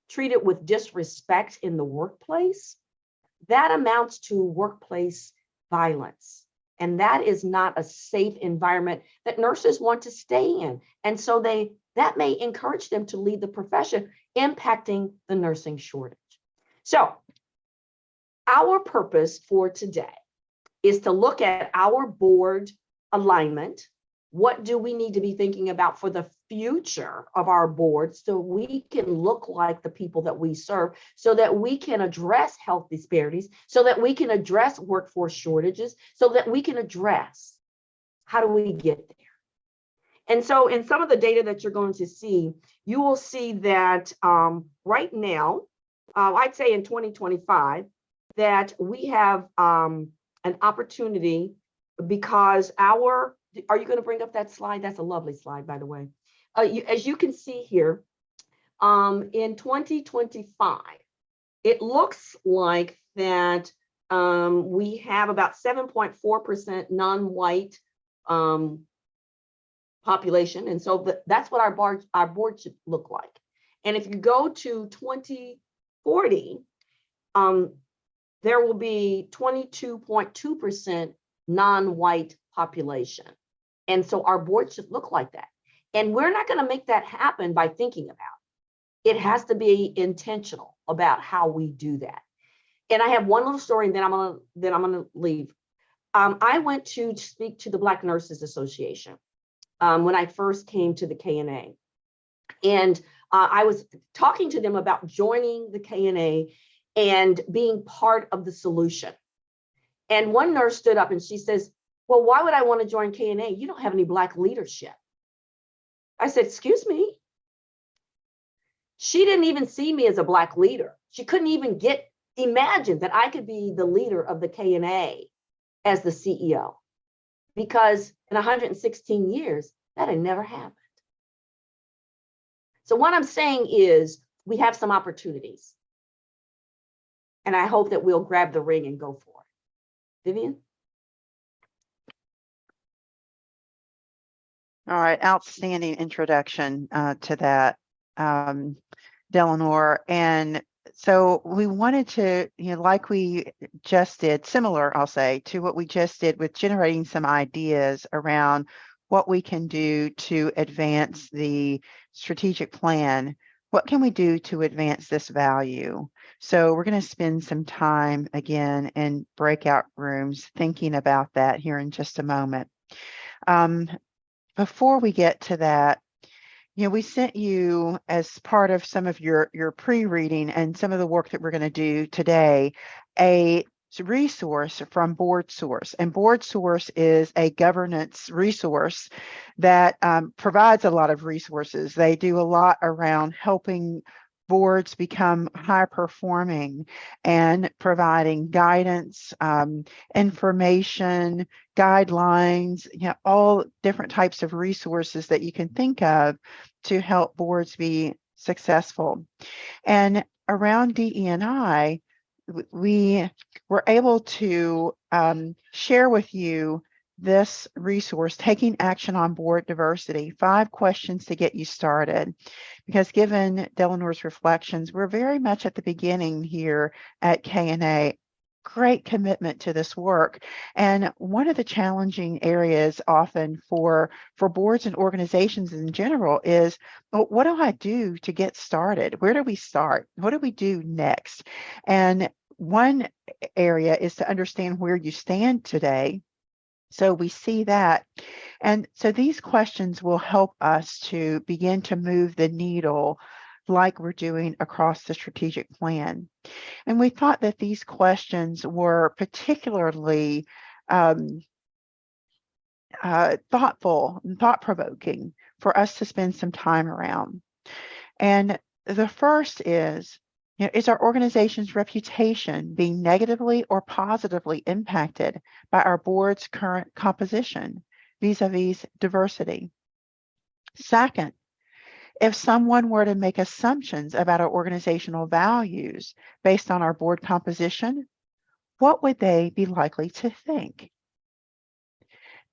Speaker 2: treated with disrespect in the workplace, that amounts to workplace violence. And that is not a safe environment that nurses want to stay in. And so that may encourage them to leave the profession, impacting the nursing shortage. So our purpose for today is to look at our board alignment. What do we need to be thinking about for the future of our board so we can look like the people that we serve, so that we can address health disparities, so that we can address workforce shortages, so that we can address how do we get there. And so in some of the data that you're going to see, you will see that right now, I'd say in 2025, that we have an opportunity because are you going to bring up that slide? That's a lovely slide, by the way. As you can see here, in 2025, it looks like that we have about 7.4% non-white population. And so that's what our board should look like. And if you go to 2040, there will be 22.2% non-white population. And so our board should look like that. And we're not going to make that happen by thinking about it. It has to be intentional about how we do that. And I have one little story, and then I'm gonna leave. I went to speak to the Black Nurses Association when I first came to the KNA. And I was talking to them about joining the KNA and being part of the solution. And one nurse stood up and she says, well, why would I want to join KNA? You don't have any Black leadership. I said, excuse me? She didn't even see me as a Black leader. She couldn't even imagine that I could be the leader of the KNA as the CEO, because in 116 years, that had never happened. So what I'm saying is we have some opportunities. And I hope that we'll grab the ring and go for it. Vivian?
Speaker 1: All right, outstanding introduction to that, Delano. And so we wanted to, like we just did, similar, I'll say, to what we just did with generating some ideas around what we can do to advance the strategic plan. What can we do to advance this value? So we're going to spend some time again in breakout rooms thinking about that here in just a moment. Before we get to that, we sent you, as part of some of your pre-reading and some of the work that we're going to do today, a resource from BoardSource. And BoardSource is a governance resource that provides a lot of resources. They do a lot around helping boards become high performing and providing guidance, information, guidelines, all different types of resources that you can think of to help boards be successful. And around DE&I, we were able to share with you this resource, Taking Action on Board Diversity, 5 questions to get you started. Because given Delanor's reflections, we're very much at the beginning here at KNA. Great commitment to this work. And one of the challenging areas often for boards and organizations in general is, well, what do I do to get started? Where do we start? What do we do next? And one area is to understand where you stand today. So we see that. And so these questions will help us to begin to move the needle like we're doing across the strategic plan. And we thought that these questions were particularly thoughtful and thought-provoking for us to spend some time around. And the first is our organization's reputation being negatively or positively impacted by our board's current composition vis-a-vis diversity? Second, if someone were to make assumptions about our organizational values based on our board composition, what would they be likely to think?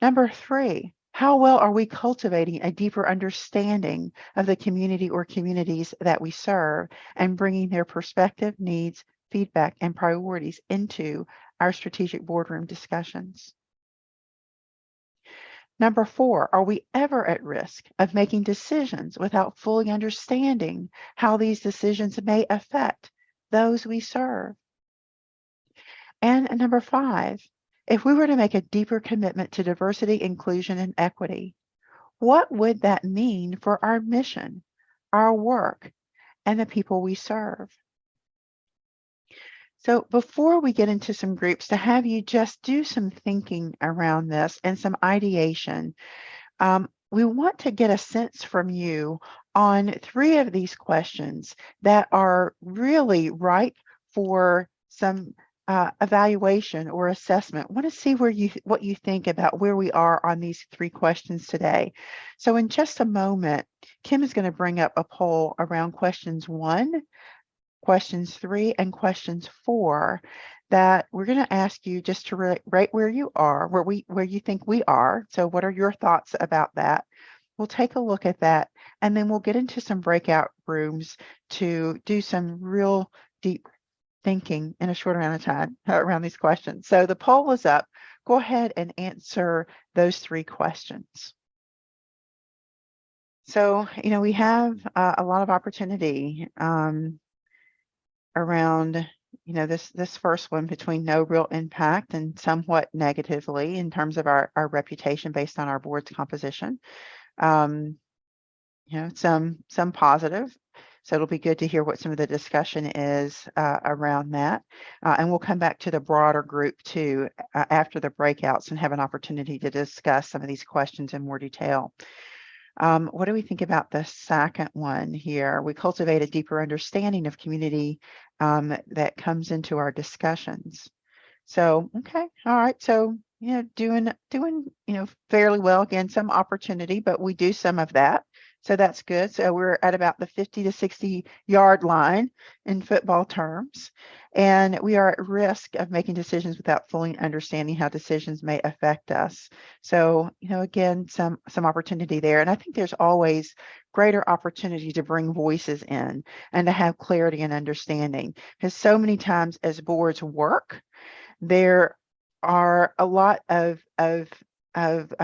Speaker 1: Number 3, how well are we cultivating a deeper understanding of the community or communities that we serve and bringing their perspective, needs, feedback, and priorities into our strategic boardroom discussions? Number 4, are we ever at risk of making decisions without fully understanding how these decisions may affect those we serve? And number 5, if we were to make a deeper commitment to diversity, inclusion, and equity, what would that mean for our mission, our work, and the people we serve? So before we get into some groups, to have you just do some thinking around this and some ideation, we want to get a sense from you on 3 of these questions that are really ripe for some evaluation or assessment. Want to see what you think about where we are on these 3 questions today. So in just a moment, Kim is going to bring up a poll around questions 1, questions 3, and questions 4 that we're going to ask you just to rate where you are, where you think we are. So what are your thoughts about that? We'll take a look at that, and then we'll get into some breakout rooms to do some real deep thinking in a short amount of time around these questions. So the poll is up. Go ahead and answer those 3 questions. So, we have a lot of opportunity around, this first one between no real impact and somewhat negatively in terms of our reputation based on our board's composition. Some positive. So it'll be good to hear what some of the discussion is around that. And we'll come back to the broader group too after the breakouts and have an opportunity to discuss some of these questions in more detail. What do we think about the second one here? We cultivate a deeper understanding of community that comes into our discussions. So, okay, all right. So, doing fairly well. Again, some opportunity, but we do some of that. So that's good. So we're at about the 50 to 60 yard line in football terms. And we are at risk of making decisions without fully understanding how decisions may affect us. So, again, some opportunity there. And I think there's always greater opportunity to bring voices in and to have clarity and understanding. Because so many times as boards work, there are a lot of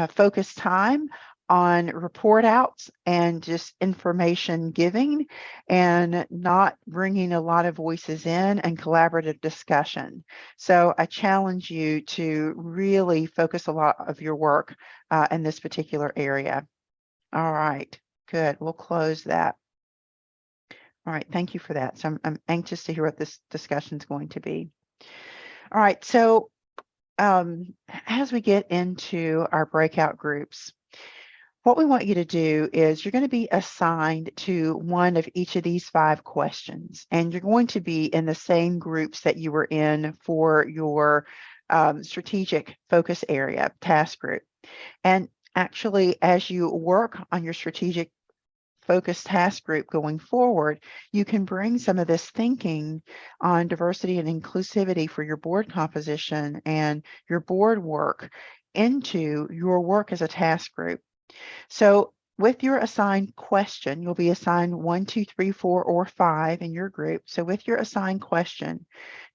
Speaker 1: focused time on report outs and just information giving and not bringing a lot of voices in and collaborative discussion. So I challenge you to really focus a lot of your work in this particular area. All right, good. We'll close that. All right, thank you for that. So I'm anxious to hear what this discussion is going to be. All right, so as we get into our breakout groups, what we want you to do is you're going to be assigned to one of each of these 5 questions, and you're going to be in the same groups that you were in for your strategic focus area task group. And actually, as you work on your strategic focus task group going forward, you can bring some of this thinking on diversity and inclusivity for your board composition and your board work into your work as a task group. So with your assigned question, you'll be assigned 1, 2, 3, 4, or 5 in your group. So with your assigned question,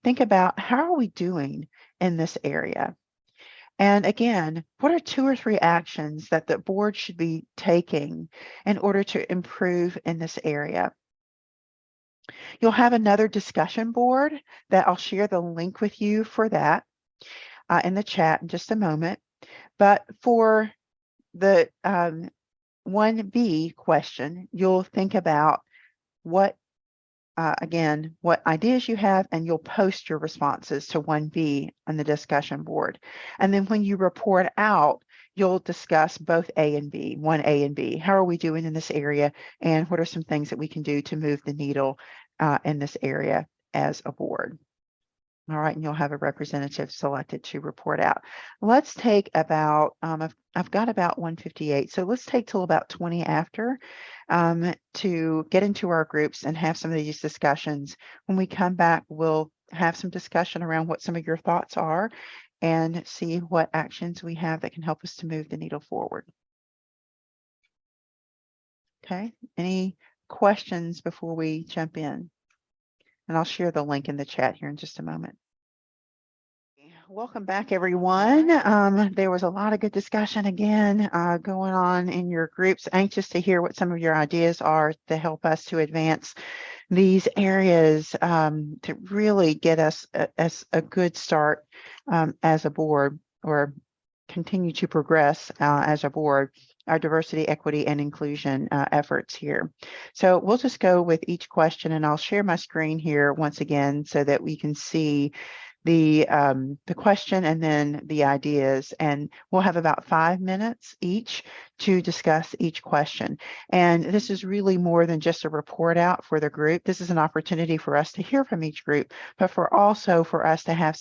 Speaker 1: think about how are we doing in this area? And again, what are 2 or 3 actions that the board should be taking in order to improve in this area? You'll have another discussion board that I'll share the link with you for that in the chat in just a moment. But for the 1B question, you'll think about what ideas you have, and you'll post your responses to 1B on the discussion board. And then when you report out, you'll discuss both A and B, 1A and B. How are we doing in this area? And what are some things that we can do to move the needle in this area as a board? All right, and you'll have a representative selected to report out. Let's take about, I've got about 1:58, so let's take till about 20 after to get into our groups and have some of these discussions. When we come back, we'll have some discussion around what some of your thoughts are and see what actions we have that can help us to move the needle forward. Okay, any questions before we jump in? And I'll share the link in the chat here in just a moment. Welcome back, everyone. There was a lot of good discussion again going on in your groups. Anxious to hear what some of your ideas are to help us to advance these areas to really get us as a good start as a board, or continue to progress as a board, our diversity, equity, and inclusion efforts here. So we'll just go with each question, and I'll share my screen here once again so that we can see the question and then the ideas, and we'll have about 5 minutes each to discuss each question. And this is really more than just a report out for the group. This is an opportunity for us to hear from each group, but for us to have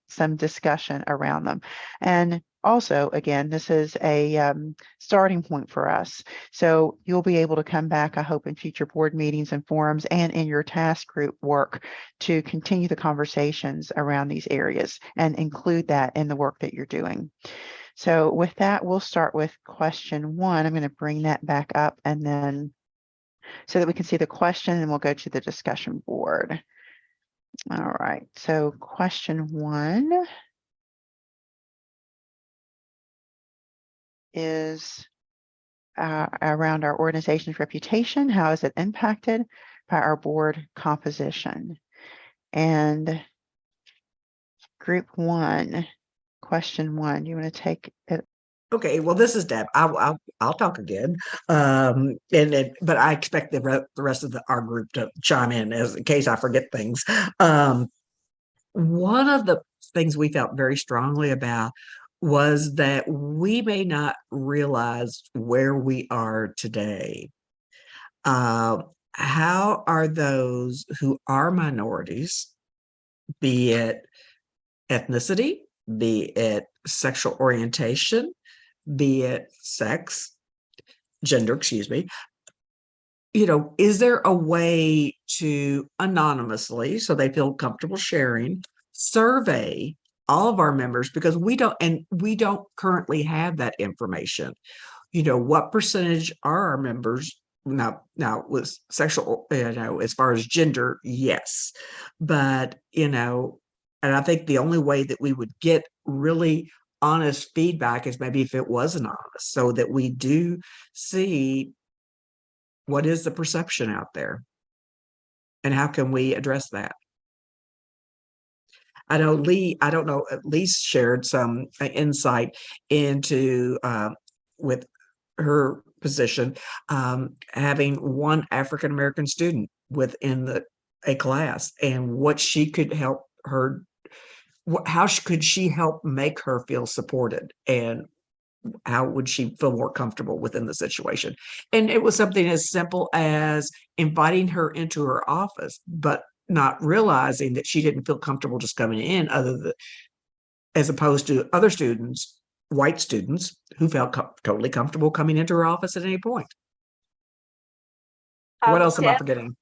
Speaker 1: some discussion around them. And also, again, this is a starting point for us. So you'll be able to come back, I hope, in future board meetings and forums and in your task group work to continue the conversations around these areas and include that in the work that you're doing. So with that, we'll start with question 1. I'm going to bring that back up and then so that we can see the question, and we'll go to the discussion board. All right, so question 1 is around our organization's reputation. How is it impacted by our board composition? And group 1, question 1, you want to take it?
Speaker 5: Okay, well, this is Deb. I'll talk again, but I expect the rest of our group to chime in as in case I forget things. One of the things we felt very strongly about was that we may not realize where we are today. How are those who are minorities, be it ethnicity, be it sexual orientation, be it gender, excuse me, is there a way to anonymously, so they feel comfortable sharing, survey all of our members, because we don't currently have that information. What percentage are our members now with sexual, as far as gender? Yes, but and I think the only way that we would get really honest feedback is maybe if it was anonymous, so that we do see what is the perception out there and how can we address that. I don't know, Lee's shared some insight into with her position, having one African-American student within a class, and what she could help her, how could she help make her feel supported, and how would she feel more comfortable within the situation. And it was something as simple as inviting her into her office, but not realizing that she didn't feel comfortable just coming in, as opposed to other students, white students, who felt totally comfortable coming into her office at any point. What else am I forgetting?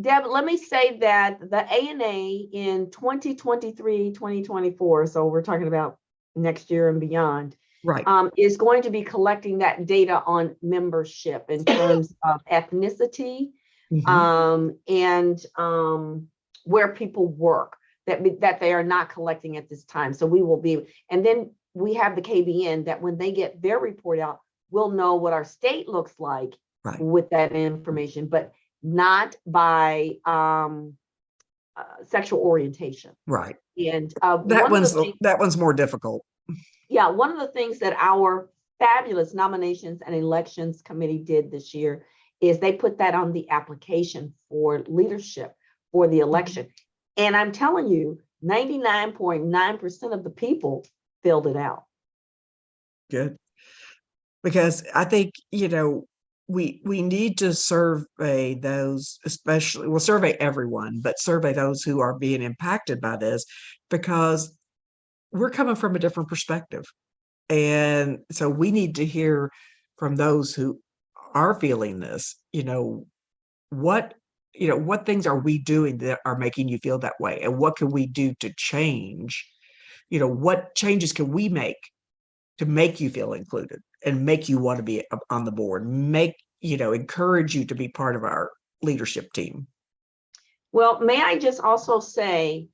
Speaker 2: Deb, let me say that the ANA in 2023, 2024, so we're talking about next year and beyond,
Speaker 5: right,
Speaker 2: is going to be collecting that data on membership in terms of ethnicity, and where people work that they are not collecting at this time. So we will be, and then we have the KBN that when they get their report out, we'll know what our state looks like with that information, but not by sexual orientation.
Speaker 5: Right.
Speaker 2: And
Speaker 5: that one's more difficult.
Speaker 2: Yeah, one of the things that our fabulous nominations and elections committee did this year is they put that on the application for leadership for the election. And I'm telling you, 99.9% of the people filled it out.
Speaker 5: Good. Because I think, we need to survey those, especially, we'll survey everyone, but survey those who are being impacted by this, because we're coming from a different perspective. And so we need to hear from those who are feeling this, what things are we doing that are making you feel that way? And what can we do to change? What changes can we make to make you feel included and make you want to be on the board, encourage you to be part of our leadership team?
Speaker 2: Well, may I just also say,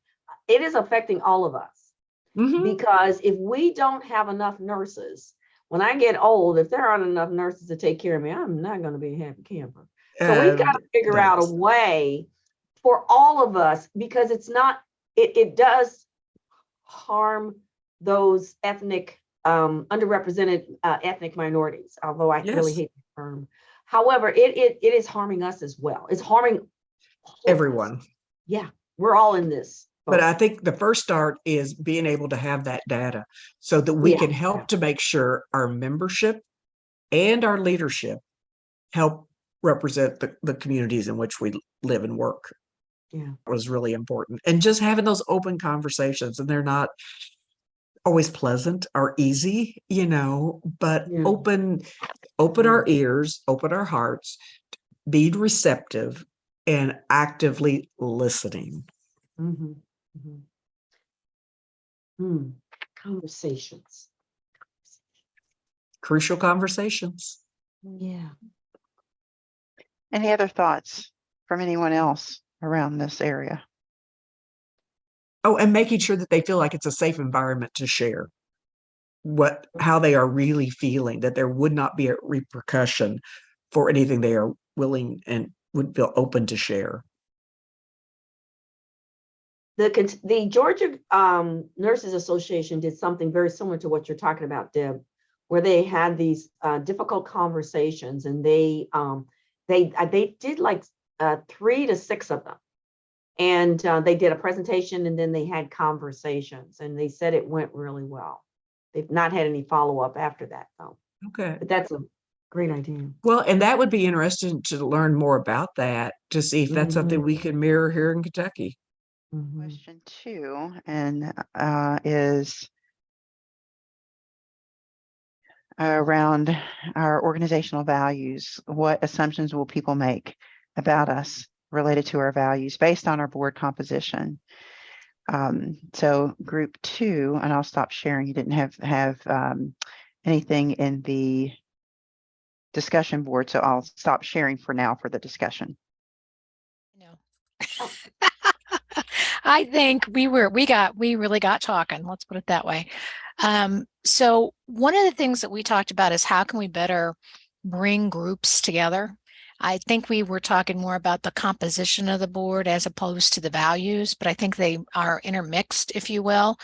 Speaker 2: it is affecting all of us.
Speaker 5: Mhm.
Speaker 2: Because if we don't have enough nurses, when I get old, if there aren't enough nurses to take care of me, I'm not going to be a happy camper. So we've got to figure out a
Speaker 5: Does.
Speaker 2: way for all of us, because it's not, it does harm those ethnic, underrepresented ethnic minorities, although I really
Speaker 5: Yes,
Speaker 2: hate the term. However, it is harming us as well. It's harming all of us.
Speaker 5: everyone.
Speaker 2: Yeah, we're all in this.
Speaker 5: But I
Speaker 2: boat.
Speaker 5: think the first start is being able to have that data so that we
Speaker 2: Yeah.
Speaker 5: can help to make sure our membership and our leadership help represent the communities in which we live and work.
Speaker 2: Yeah.
Speaker 5: Was really important. And just having those open conversations, and they're not always pleasant or easy, but
Speaker 2: Yeah.
Speaker 5: open our ears, open our hearts, be receptive and actively listening.
Speaker 2: Mm-hmm. Mm-hmm. Conversations.
Speaker 5: Crucial conversations.
Speaker 2: Yeah.
Speaker 1: Any other thoughts from anyone else around this area?
Speaker 5: Oh, and making sure that they feel like it's a safe environment to share how they are really feeling, that there would not be a repercussion for anything they are willing and would feel open to share.
Speaker 2: The Georgia Nurses Association did something very similar to what you're talking about, Deb, where they had these difficult conversations, and they did like 3 to 6 of them, and they did a presentation, and then they had conversations, and they said it went really well. They've not had any follow-up after that, though.
Speaker 5: Okay.
Speaker 2: But that's a great idea.
Speaker 5: Well, and that would be interesting to learn more about that, to see if that's something we can mirror here in Kentucky.
Speaker 2: Mhm.
Speaker 1: Question 2 and is around our organizational values. What assumptions will people make about us related to our values based on our board composition? So group 2, and I'll stop sharing. You didn't have anything in the discussion board, so I'll stop sharing for now for the discussion.
Speaker 9: No. I think we really got talking. Let's put it that way. So one of the things that we talked about is how can we better bring groups together? I think we were talking more about the composition of the board as opposed to the values, but I think they are intermixed, if you will.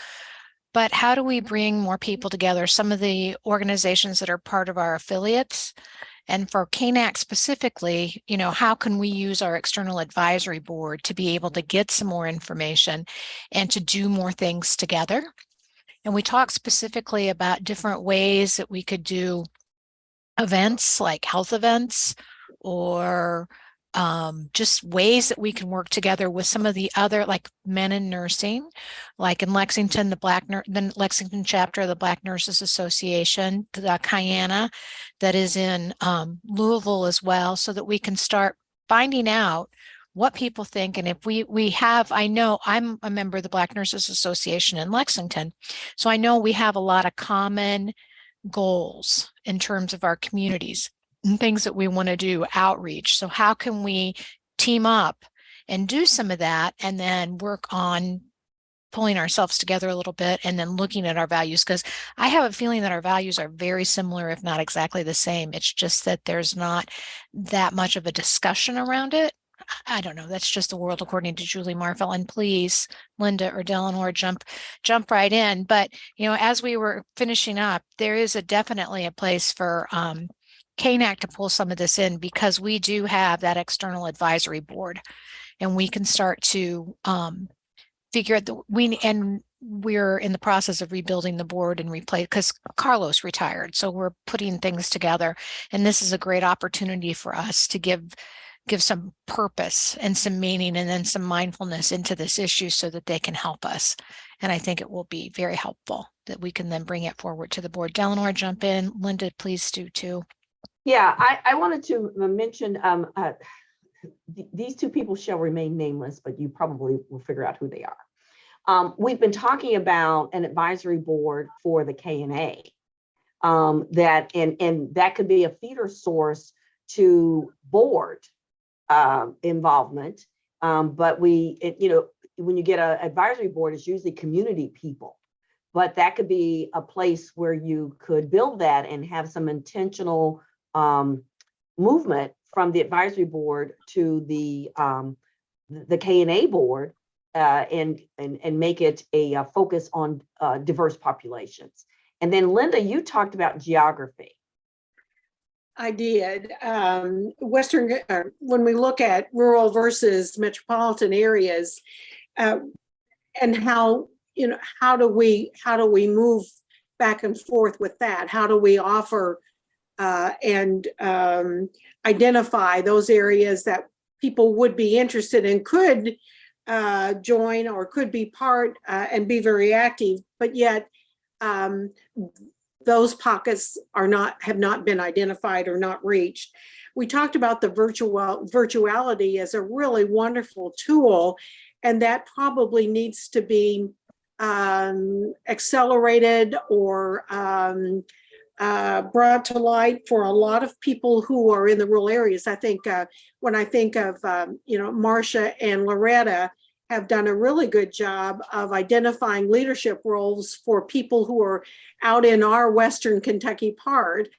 Speaker 9: But how do we bring more people together? Some of the organizations that are part of our affiliates, and for KNAC specifically, how can we use our external advisory board to be able to get some more information and to do more things together? And we talked specifically about different ways that we could do events like health events, or just ways that we can work together with some of the other, like men in nursing, like in Lexington, the Lexington chapter of the Black Nurses Association, the KNA that is in Louisville as well, so that we can start finding out what people think. And if we have, I know I'm a member of the Black Nurses Association in Lexington, so I know we have a lot of common goals in terms of our communities and things that we want to do, outreach. So how can we team up and do some of that, and then work on pulling ourselves together a little bit, and then looking at our values? Because I have a feeling that our values are very similar, if not exactly the same. It's just that there's not that much of a discussion around it. I don't know. That's just the world according to Julie Marfell. And please, Linda or Delano, jump right in. But as we were finishing up, there is definitely a place for KNAC to pull some of this in, because we do have that external advisory board, and we can start to figure out we're in the process of rebuilding the board and replace, because Carlos retired. So we're putting things together, and this is a great opportunity for us to give some purpose and some meaning, and then some mindfulness into this issue, so that they can help us. And I think it will be very helpful that we can then bring it forward to the board. Delano, jump in. Linda, please do too.
Speaker 2: Yeah, I wanted to mention these 2 people shall remain nameless, but you probably will figure out who they are. We've been talking about an advisory board for the KNA, that and that could be a feeder source to board involvement. But when you get an advisory board, it's usually community people but that could be a place where you could build that and have some intentional movement from the advisory board to the KNA board, and make it a focus on diverse populations. And then Linda, you talked about geography.
Speaker 10: I did. When we look at rural versus metropolitan areas, and how, how do we move back and forth with that? How do we offer and identify those areas that people would be interested in, could join or could be part and be very active, but yet those pockets have not been identified or not reached. We talked about the virtuality as a really wonderful tool, and that probably needs to be accelerated or brought to light for a lot of people who are in the rural areas. I think when I think of, Marcia and Loretta have done a really good job of identifying leadership roles for people who are out in our Western Kentucky part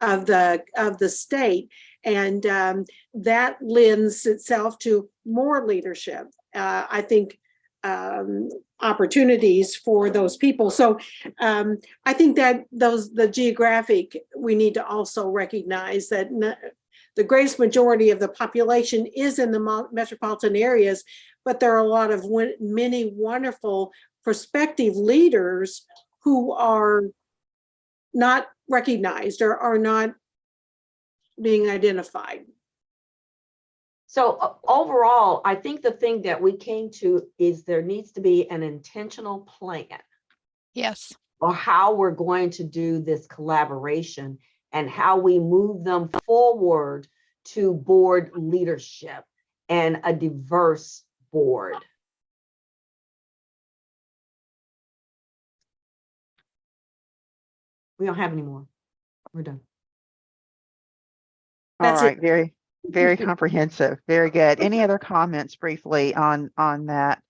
Speaker 10: of the state. And that lends itself to more leadership. I think opportunities for those people. So I think that the geographic, we need to also recognize that the greatest majority of the population is in the metropolitan areas, but there are a lot of many wonderful prospective leaders who are not recognized or are not being identified.
Speaker 2: So overall, I think the thing that we came to is there needs to be an intentional plan
Speaker 9: Yes.
Speaker 2: for how we're going to do this collaboration and how we move them forward to board leadership and a diverse board. We don't have any more. We're done.
Speaker 1: All
Speaker 10: That's it.
Speaker 1: right, very, very comprehensive. Very good. Any other comments briefly on that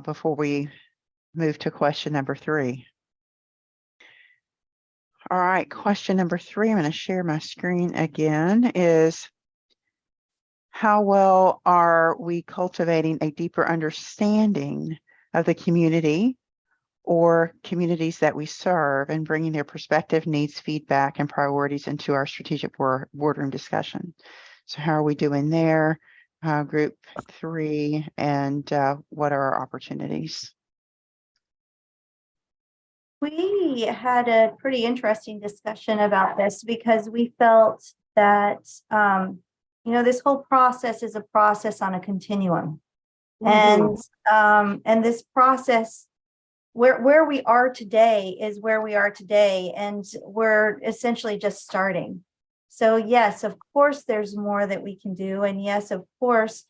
Speaker 1: before we move to question number 3? All right, question number 3, I'm going to share my screen again, is how well are we cultivating a deeper understanding of the community or communities that we serve and bringing their perspective, needs, feedback, and priorities into our strategic boardroom discussion? So how are we doing there? Group 3, and what are our opportunities?
Speaker 7: We had a pretty interesting discussion about this because we felt that, this whole process is a process on a continuum. And this process, where we are today is where we are today, and we're essentially just starting. So yes, of course, there's more that we can do. And yes, of course,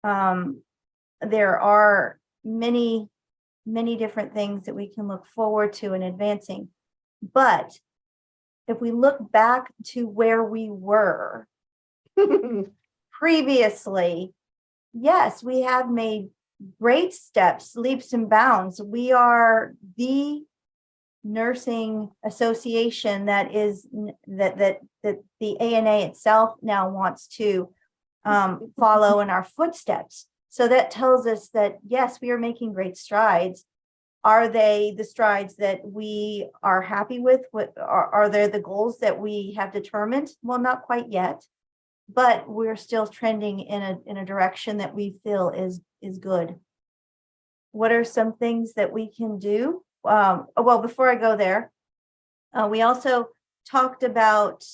Speaker 7: there are many different things that we can look forward to in advancing. But if we look back to where we were previously, yes, we have made great steps, leaps and bounds. We are the nursing association that is that the ANA itself now wants to follow in our footsteps. So that tells us that, yes, we are making great strides. Are they the strides that we are happy with? Are there the goals that we have determined? Well, not quite yet, but we're still trending in a direction that we feel is good. What are some things that we can do? Well, before I go there, we also talked about,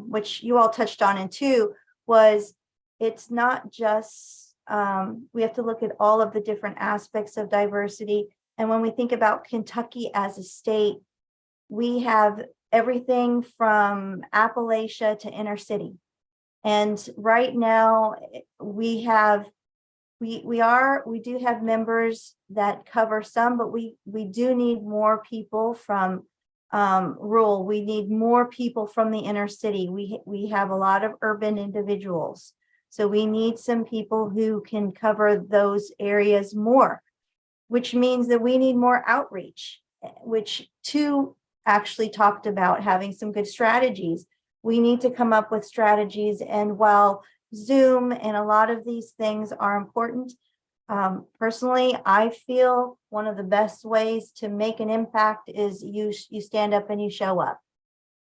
Speaker 7: which you all touched on in too, was it's not just we have to look at all of the different aspects of diversity. And when we think about Kentucky as a state, we have everything from Appalachia to inner city. And right now we do have members that cover some, but we do need more people from rural. We need more people from the inner city. We have a lot of urban individuals. So we need some people who can cover those areas more, which means that we need more outreach. which two actually talked about having some good strategies. We need to come up with strategies. And while Zoom and a lot of these things are important, personally, I feel one of the best ways to make an impact is you stand up and you show up.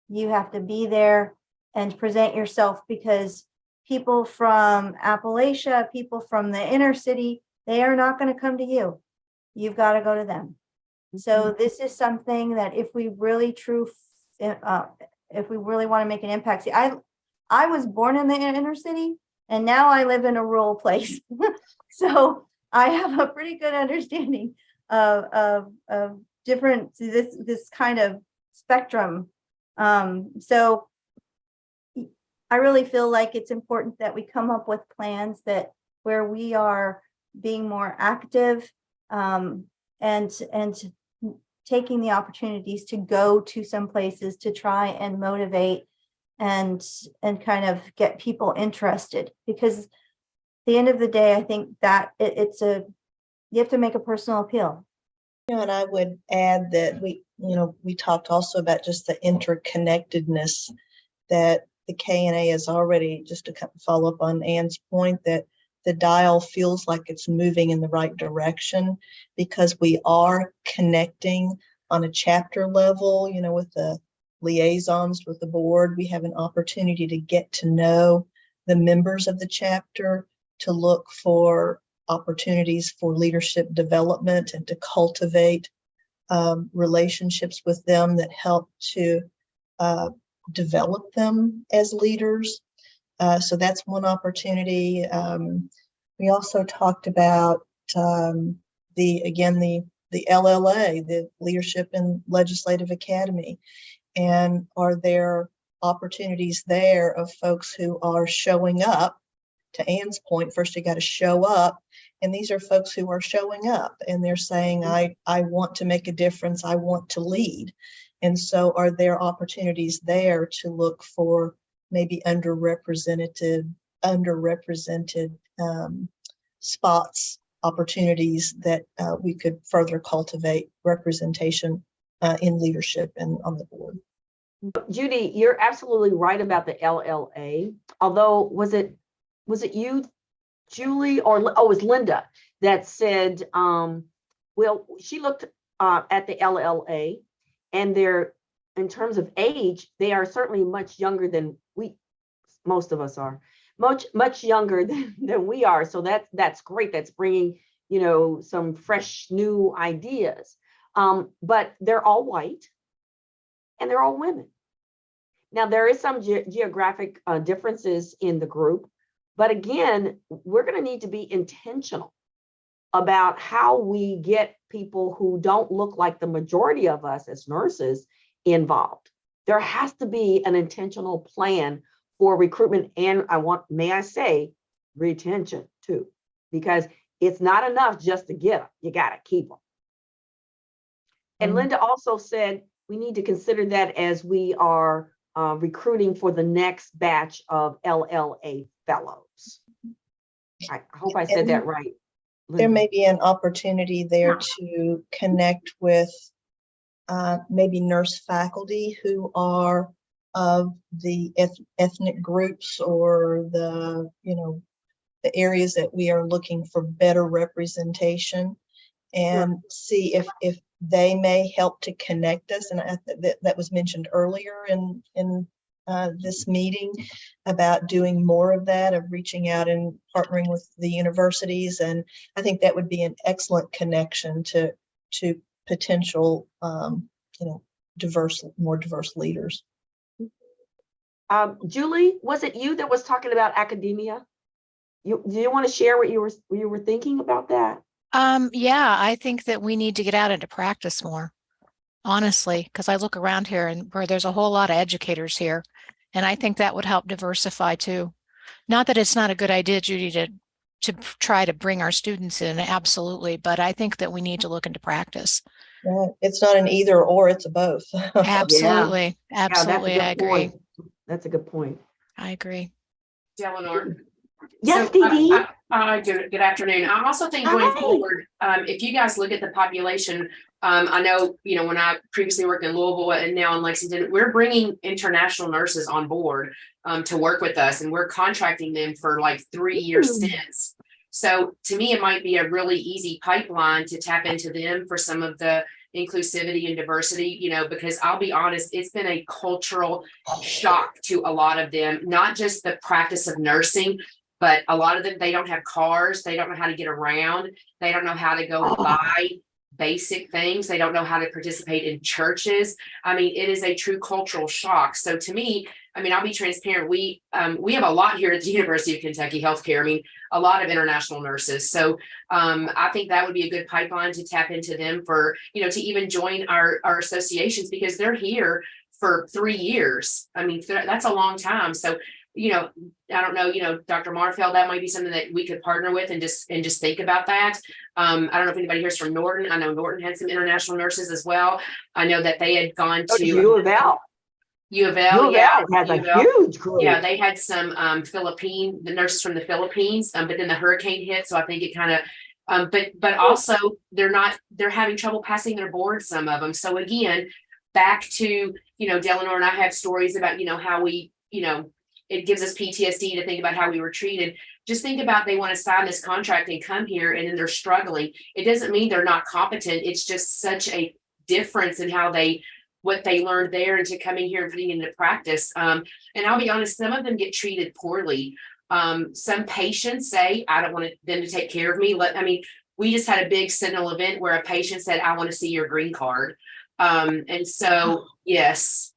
Speaker 7: You have to be there and present yourself, because people from Appalachia, people from the inner city, they are not going to come to you. You've got to go to them. So this is something that if we really if we really want to make an impact, see, I was born in the inner city and now I live in a rural place. So I have a pretty good understanding of different, this kind of spectrum. So I really feel like it's important that we come up with plans that where we are being more active, and taking the opportunities to go to some places to try and motivate and kind of get people interested. Because at the end of the day, I think that you have to make a personal appeal.
Speaker 11: And I would add that we talked also about just the interconnectedness that the KNA is already, just to follow up on Ann's point, that the dial feels like it's moving in the right direction because we are connecting on a chapter level, with the liaisons with the board. We have an opportunity to get to know the members of the chapter, to look for opportunities for leadership development and to cultivate relationships with them that help to develop them as leaders. So that's one opportunity. We also talked about the LLA, the Leadership and Legislative Academy. And are there opportunities there of folks who are showing up? To Ann's point, first you got to show up. And these are folks who are showing up and they're saying, I want to make a difference. I want to lead. And so are there opportunities there to look for maybe underrepresented spots, opportunities that we could further cultivate representation in leadership and on the board.
Speaker 2: Judy, you're absolutely right about the LLA. Although, was it you, Julie, or it was Linda that said, well, she looked at the LLA, and they're, in terms of age, they are certainly much younger than most of us are, much younger than we are. So that's great. That's bringing, some fresh new ideas. But they're all white and they're all women. Now, there is some geographic differences in the group, but again, we're going to need to be intentional about how we get people who don't look like the majority of us as nurses involved. There has to be an intentional plan for recruitment, and may I say, retention too, because it's not enough just to get them. You got to keep them. And Linda also said we need to consider that as we are recruiting for the next batch of LLA fellows. I hope I said that right, Linda.
Speaker 11: There may be an opportunity there to connect with maybe nurse faculty who are of the ethnic groups or the areas that we are looking for better representation, and see if they may help to connect us. And that was mentioned earlier in this meeting about doing more of that, of reaching out and partnering with the universities. And I think that would be an excellent connection to potential, more diverse leaders.
Speaker 2: Julie, was it you that was talking about academia? Do you want to share what you were thinking about that?
Speaker 9: Yeah, I think that we need to get out into practice more, honestly, because I look around here and where there's a whole lot of educators here, and I think that would help diversify too. Not that it's not a good idea, Judy, to try to bring our students in, absolutely, but I think that we need to look into practice.
Speaker 11: Yeah, it's not an either or, it's a both.
Speaker 9: Absolutely,
Speaker 2: Yeah,
Speaker 9: absolutely, I agree.
Speaker 2: That's a good point.
Speaker 9: I agree.
Speaker 12: Eleanor.
Speaker 2: Yes,
Speaker 12: So,
Speaker 2: Dee
Speaker 12: Good afternoon. I'm also thinking going forward, if you guys look at the population, I know, when I previously worked in Louisville and now in Lexington, we're bringing international nurses on board to work with us, and we're contracting them for like 3-year stints. So to me, it might be a really easy pipeline to tap into them for some of the inclusivity and diversity, because I'll be honest, it's been a cultural shock to a lot of them, not just the practice of nursing, but a lot of them, they don't have cars, they don't know how to get around, they don't know how to go buy basic things. They don't know how to participate in churches. I mean, it is a true cultural shock. So to me, I'll be transparent. We have a lot here at the University of Kentucky Healthcare. A lot of international nurses. So I think that would be a good pipeline to tap into them for, to even join our associations, because they're here for 3 years. That's a long time. So I don't know, Dr. Marfeld, that might be something that we could partner with and just think about that. I don't know if anybody here's from Norton. I know Norton had some international nurses as well. I know that they had gone to
Speaker 2: U of L.
Speaker 12: U of L, yeah,
Speaker 2: has a
Speaker 12: U of L.
Speaker 2: huge group.
Speaker 12: Yeah, they had some the nurses from the Philippines, but then the hurricane hit, so I think it kind of, but also they're having trouble passing their boards, some of them. So again, back to Delano and I have stories about how we it gives us PTSD to think about how we were treated. Just think about, they want to sign this contract and come here, and then they're struggling. It doesn't mean they're not competent. It's just such a difference in what they learned there into coming here and putting into practice. And I'll be honest, some of them get treated poorly. Some patients say, I don't want them to take care of me. We just had a big Sentinel event where a patient said, I want to see your green card. And so, yes.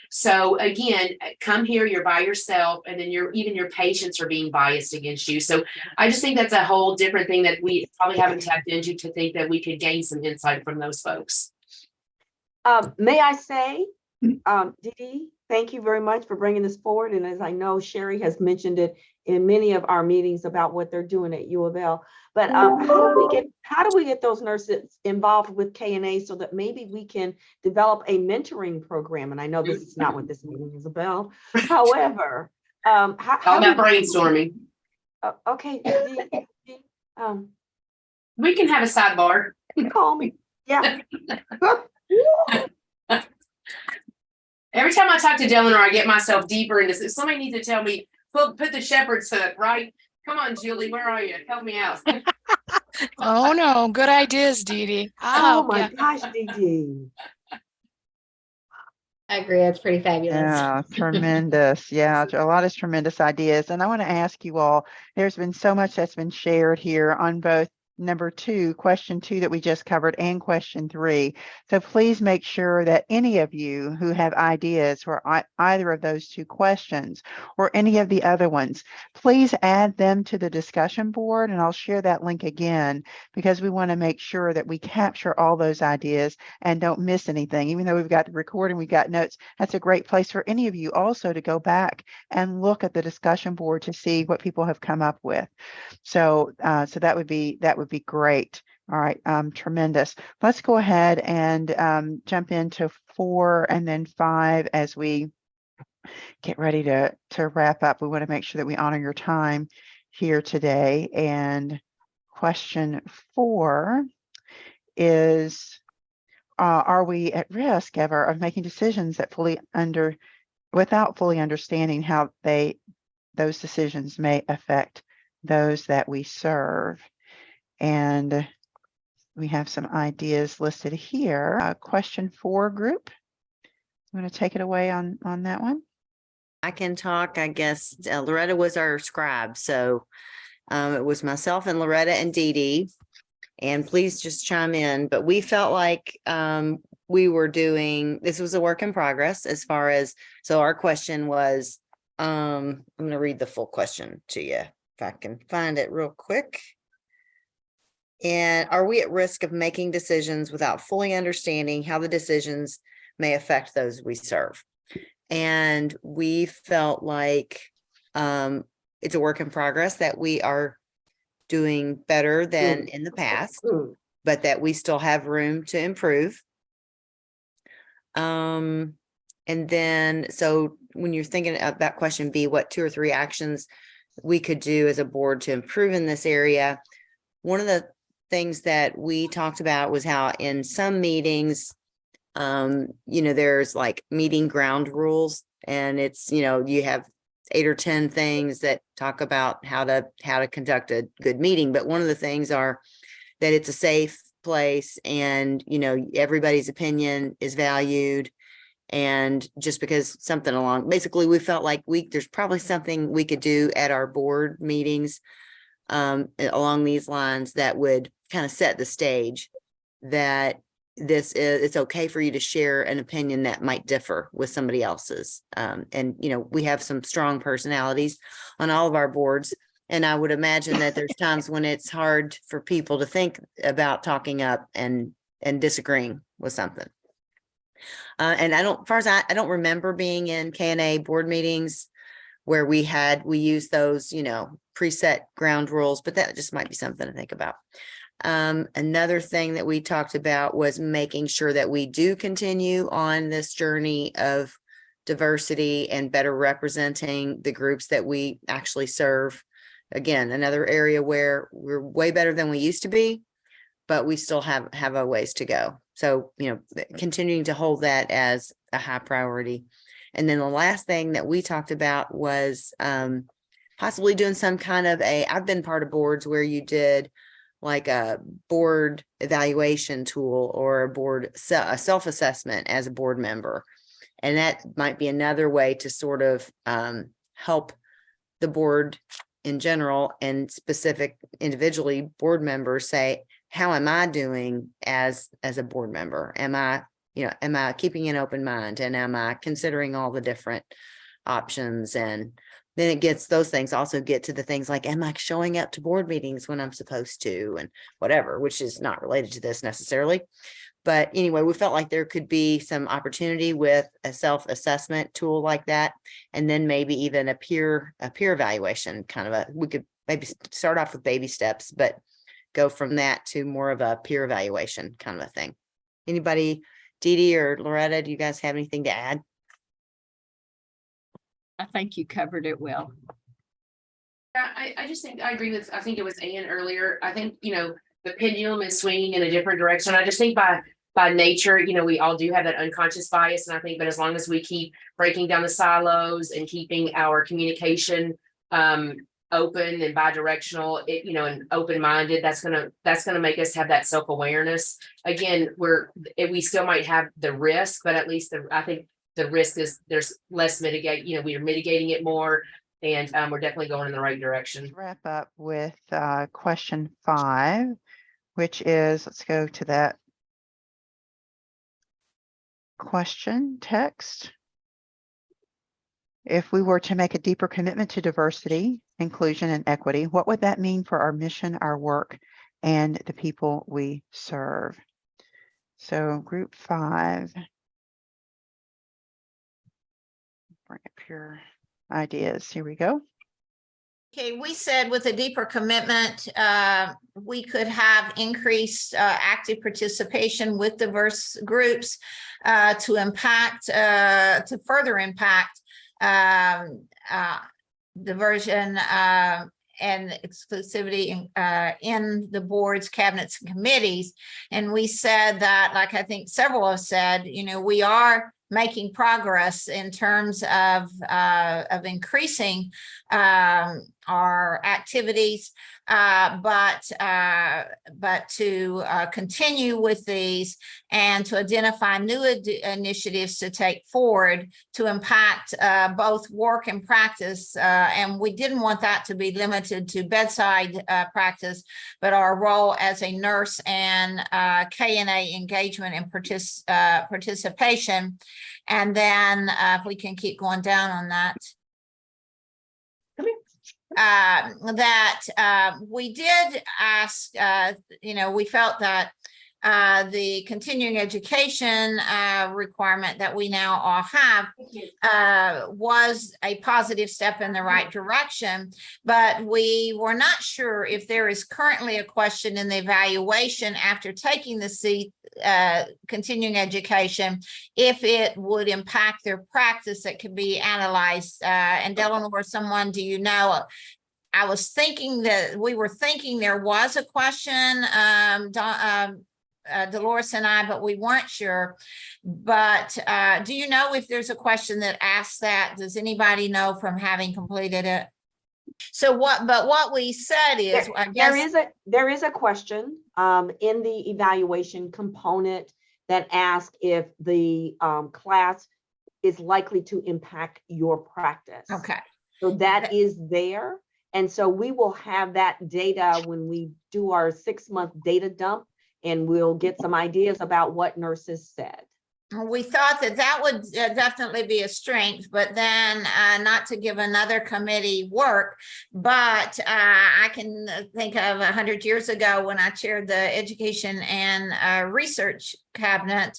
Speaker 12: So again, come here, you're by yourself, and then even your patients are being biased against you. So I just think that's a whole different thing that we probably haven't tapped into, to think that we could gain some insight from those folks.
Speaker 2: May I say, Dee, thank you very much for bringing this forward. And as I know, Sherry has mentioned it in many of our meetings about what they're doing at U of L. But how do we get those nurses involved with KNA so that maybe we can develop a mentoring program? And I know this is not what this meeting is about. However, how
Speaker 12: about brainstorming.
Speaker 2: Okay.
Speaker 12: We can have a sidebar.
Speaker 2: Call me. Yeah.
Speaker 12: Every time I talk to Delano, I get myself deeper into this. Somebody needs to tell me, put the shepherd's hook, right? Come on, Julie, where are you? Help me out.
Speaker 9: Oh no, good ideas, Dee Dee.
Speaker 2: Oh my gosh, Dee Dee.
Speaker 4: I agree. That's pretty fabulous.
Speaker 1: Yeah, tremendous. Yeah, a lot of tremendous ideas. And I want to ask you all, there's been so much that's been shared here on both question 2 that we just covered and question 3. So please make sure that any of you who have ideas for either of those 2 questions or any of the other ones, please add them to the discussion board, and I'll share that link again, because we want to make sure that we capture all those ideas and don't miss anything. Even though we've got the recording, we've got notes, that's a great place for any of you also to go back and look at the discussion board to see what people have come up with. So that would be great. All right, tremendous. Let's go ahead and jump into 4 and then 5 as we get ready to wrap up. We want to make sure that we honor your time here today. And question 4 is, are we at risk ever of making decisions that without fully understanding how those decisions may affect those that we serve? And we have some ideas listed here. Question 4 group, you want to take it away on that one?
Speaker 8: I can talk, I guess. Loretta was our scribe, so it was myself and Loretta and Dee Dee. And please just chime in. But we felt like we were doing, this was a work in progress as far as, so our question was, I'm going to read the full question to you if I can find it real quick. And are we at risk of making decisions without fully understanding how the decisions may affect those we serve? And we felt like it's a work in progress, that we are doing better than in the past, but that we still have room to improve. And then, so when you're thinking about question B, what 2 or 3 actions we could do as a board to improve in this area? One of the things that we talked about was how in some meetings, there's like meeting ground rules, and it's, you have 8 or 10 things that talk about how to conduct a good meeting. But one of the things are that it's a safe place, and, everybody's opinion is valued. And just because something basically, we felt like there's probably something we could do at our board meetings along these lines that would kind of set the stage that it's okay for you to share an opinion that might differ with somebody else's. And, we have some strong personalities on all of our boards. And I would imagine that there's times when it's hard for people to think about talking up and disagreeing with something. And I don't remember being in KNA board meetings where we used those, preset ground rules, but that just might be something to think about. Another thing that we talked about was making sure that we do continue on this journey of diversity and better representing the groups that we actually serve. Again, another area where we're way better than we used to be, but we still have a ways to go. So, continuing to hold that as a high priority. And then the last thing that we talked about was possibly doing some kind of I've been part of boards where you did like a board evaluation tool or a self-assessment as a board member. And that might be another way to sort of help the board in general and specific individually board members say, how am I doing as a board member? Am I keeping an open mind, and am I considering all the different options? And then those things also get to the things like, am I showing up to board meetings when I'm supposed to, and whatever, which is not related to this necessarily. But anyway, we felt like there could be some opportunity with a self-assessment tool like that. And then maybe even a peer evaluation we could maybe start off with baby steps, but go from that to more of a peer evaluation kind of a thing. Anybody, Dee Dee or Loretta, do you guys have anything to add?
Speaker 2: I think you covered it well.
Speaker 12: Yeah, I just think I agree I think it was Ann earlier. I think, the pendulum is swinging in a different direction. I just think by nature, we all do have that unconscious bias. And I think, but as long as we keep breaking down the silos and keeping our communication open and bi-directional, and open-minded, that's gonna make us have that self-awareness. Again, we still might have the risk, but at least I think the risk is there's less mitigate, we are mitigating it more, and we're definitely going in the right direction.
Speaker 1: Let's wrap up with question 5, which is, let's go to that question text. If we were to make a deeper commitment to diversity, inclusion, and equity, what would that mean for our mission, our work, and the people we serve? So group 5, bring up your ideas. Here we go.
Speaker 13: Okay, we said with a deeper commitment, we could have increased active participation with diverse groups to further impact diversion and exclusivity in the boards, cabinets, and committees. And we said that, like I think several have said, we are making progress in terms of increasing our activities, but to continue with these and to identify new initiatives to take forward to impact both work and practice. And we didn't want that to be limited to bedside practice, but our role as a nurse and KNA engagement and participation. And then if we can keep going down on that. We did ask, we felt that the continuing education requirement that we now all have was a positive step in the right direction, but we were not sure if there is currently a question in the evaluation after taking the continuing education, if it would impact their practice that could be analyzed. And Delano or someone, do you know I was thinking that we were thinking there was a question, Dolores and I, but we weren't sure. But do you know if there's a question that asks that? Does anybody know from having completed it? So what we said is, I guess.
Speaker 2: There is a question in the evaluation component that asks if the class is likely to impact your practice.
Speaker 13: Okay.
Speaker 2: So that is there. And so we will have that data when we do our 6-month data dump, and we'll get some ideas about what nurses said.
Speaker 13: We thought that would definitely be a strength, but then not to give another committee work, but I can think of 100 years ago when I chaired the Education and Research Cabinet,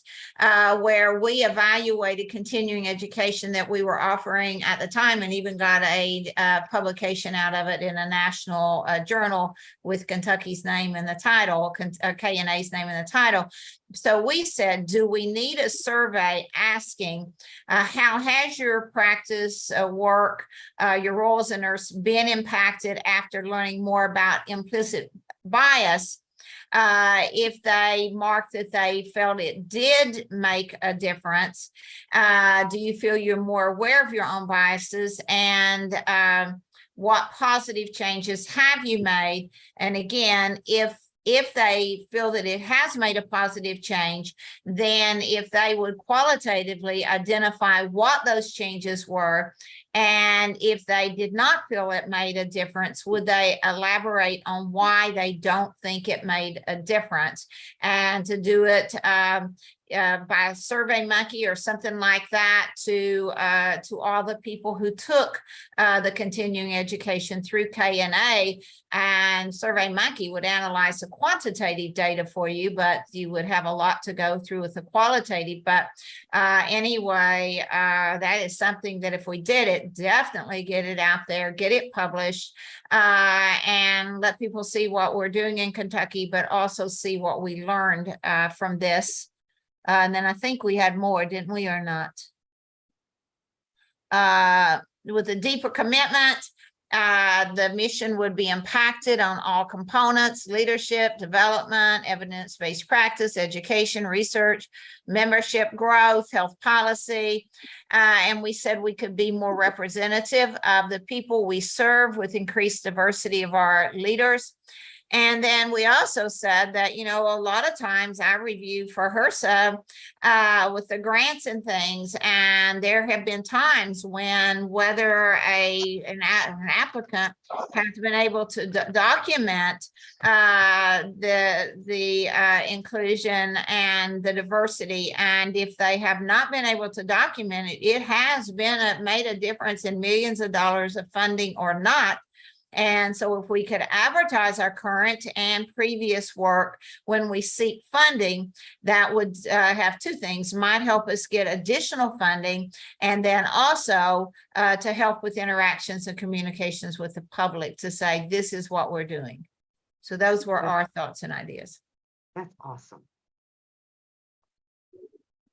Speaker 13: where we evaluated continuing education that we were offering at the time, and even got a publication out of it in a national journal with Kentucky's name in the title, KNA's name in the title. So we said, do we need a survey asking how has your practice work, your role as a nurse been impacted after learning more about implicit bias? If they marked that they felt it did make a difference, do you feel you're more aware of your own biases, and what positive changes have you made? And again, if they feel that it has made a positive change, then if they would qualitatively identify what those changes were, and if they did not feel it made a difference, would they elaborate on why they don't think it made a difference? And to do it by SurveyMonkey or something like that to all the people who took the continuing education through KNA, and SurveyMonkey would analyze the quantitative data for you, but you would have a lot to go through with the qualitative. But anyway, that is something that if we did it, definitely get it out there, get it published, and let people see what we're doing in Kentucky, but also see what we learned from this. And then I think we had more, didn't we, or not? With a deeper commitment, the mission would be impacted on all components: leadership, development, evidence-based practice, education, research, membership growth, health policy. And we said we could be more representative of the people we serve with increased diversity of our leaders. And then we also said that, you know, a lot of times I review for HRSA with the grants and things, and there have been times when whether an applicant has been able to document the inclusion and the diversity, and if they have not been able to document it, it has been made a difference in millions of dollars of funding or not. And so if we could advertise our current and previous work when we seek funding, that would have two things: might help us get additional funding, and then also to help with interactions and communications with the public to say, this is what we're doing. So those were our thoughts and ideas.
Speaker 2: That's awesome.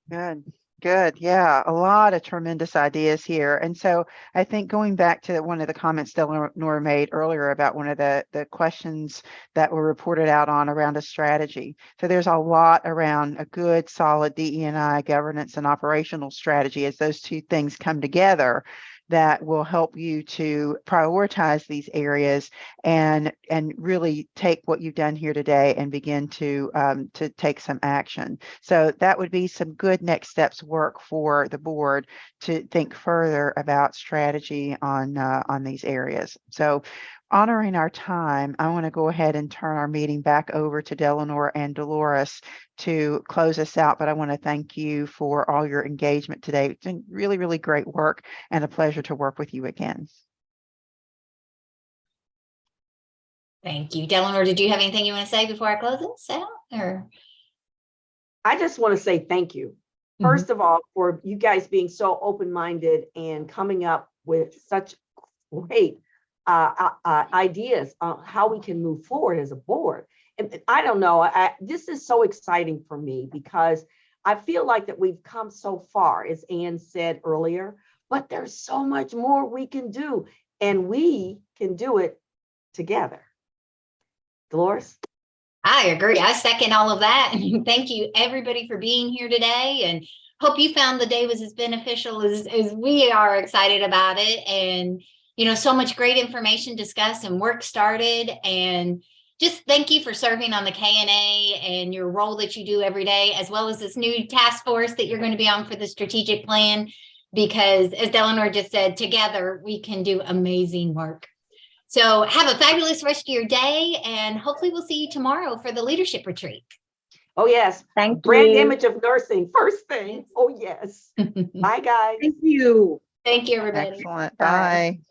Speaker 1: Good. Good. Yeah, a lot of tremendous ideas here. And so I think going back to one of the comments Delnor made earlier about one of the questions that were reported out on around a strategy. So there's a lot around a good, solid DE&I governance and operational strategy as those two things come together that will help you to prioritize these areas and really take what you've done here today and begin to take some action. So that would be some good next steps work for the board to think further about strategy on these areas. So honoring our time, I want to go ahead and turn our meeting back over to Delnor and Dolores to close us out, but I want to thank you for all your engagement today. It's been really, really great work and a pleasure to work with you again.
Speaker 4: Thank you. Delnor, did you have anything you want to say before I close this out? Or
Speaker 2: I just want to say thank you. First of all, for you guys being so open-minded and coming up with such great ideas on how we can move forward as a board. And I don't know, this is so exciting for me because I feel like that we've come so far, as Ann said earlier, but there's so much more we can do, and we can do it together. Dolores?
Speaker 4: I agree. I second all of that. And thank you everybody for being here today, and hope you found the day was as beneficial as we are excited about it. And, so much great information discussed and work started. And just thank you for serving on the KNA and your role that you do every day, as well as this new task force that you're going to be on for the strategic plan, because as Delano just said, together we can do amazing work. So have a fabulous rest of your day, and hopefully we'll see you tomorrow for the leadership retreat.
Speaker 2: Oh, yes.
Speaker 7: Thank
Speaker 2: Brand
Speaker 7: you.
Speaker 2: image of nursing, first thing. Oh, yes. Bye, guys.
Speaker 10: Thank you.
Speaker 4: Thank you, everybody.
Speaker 1: Excellent.
Speaker 7: Bye.
Speaker 1: Bye.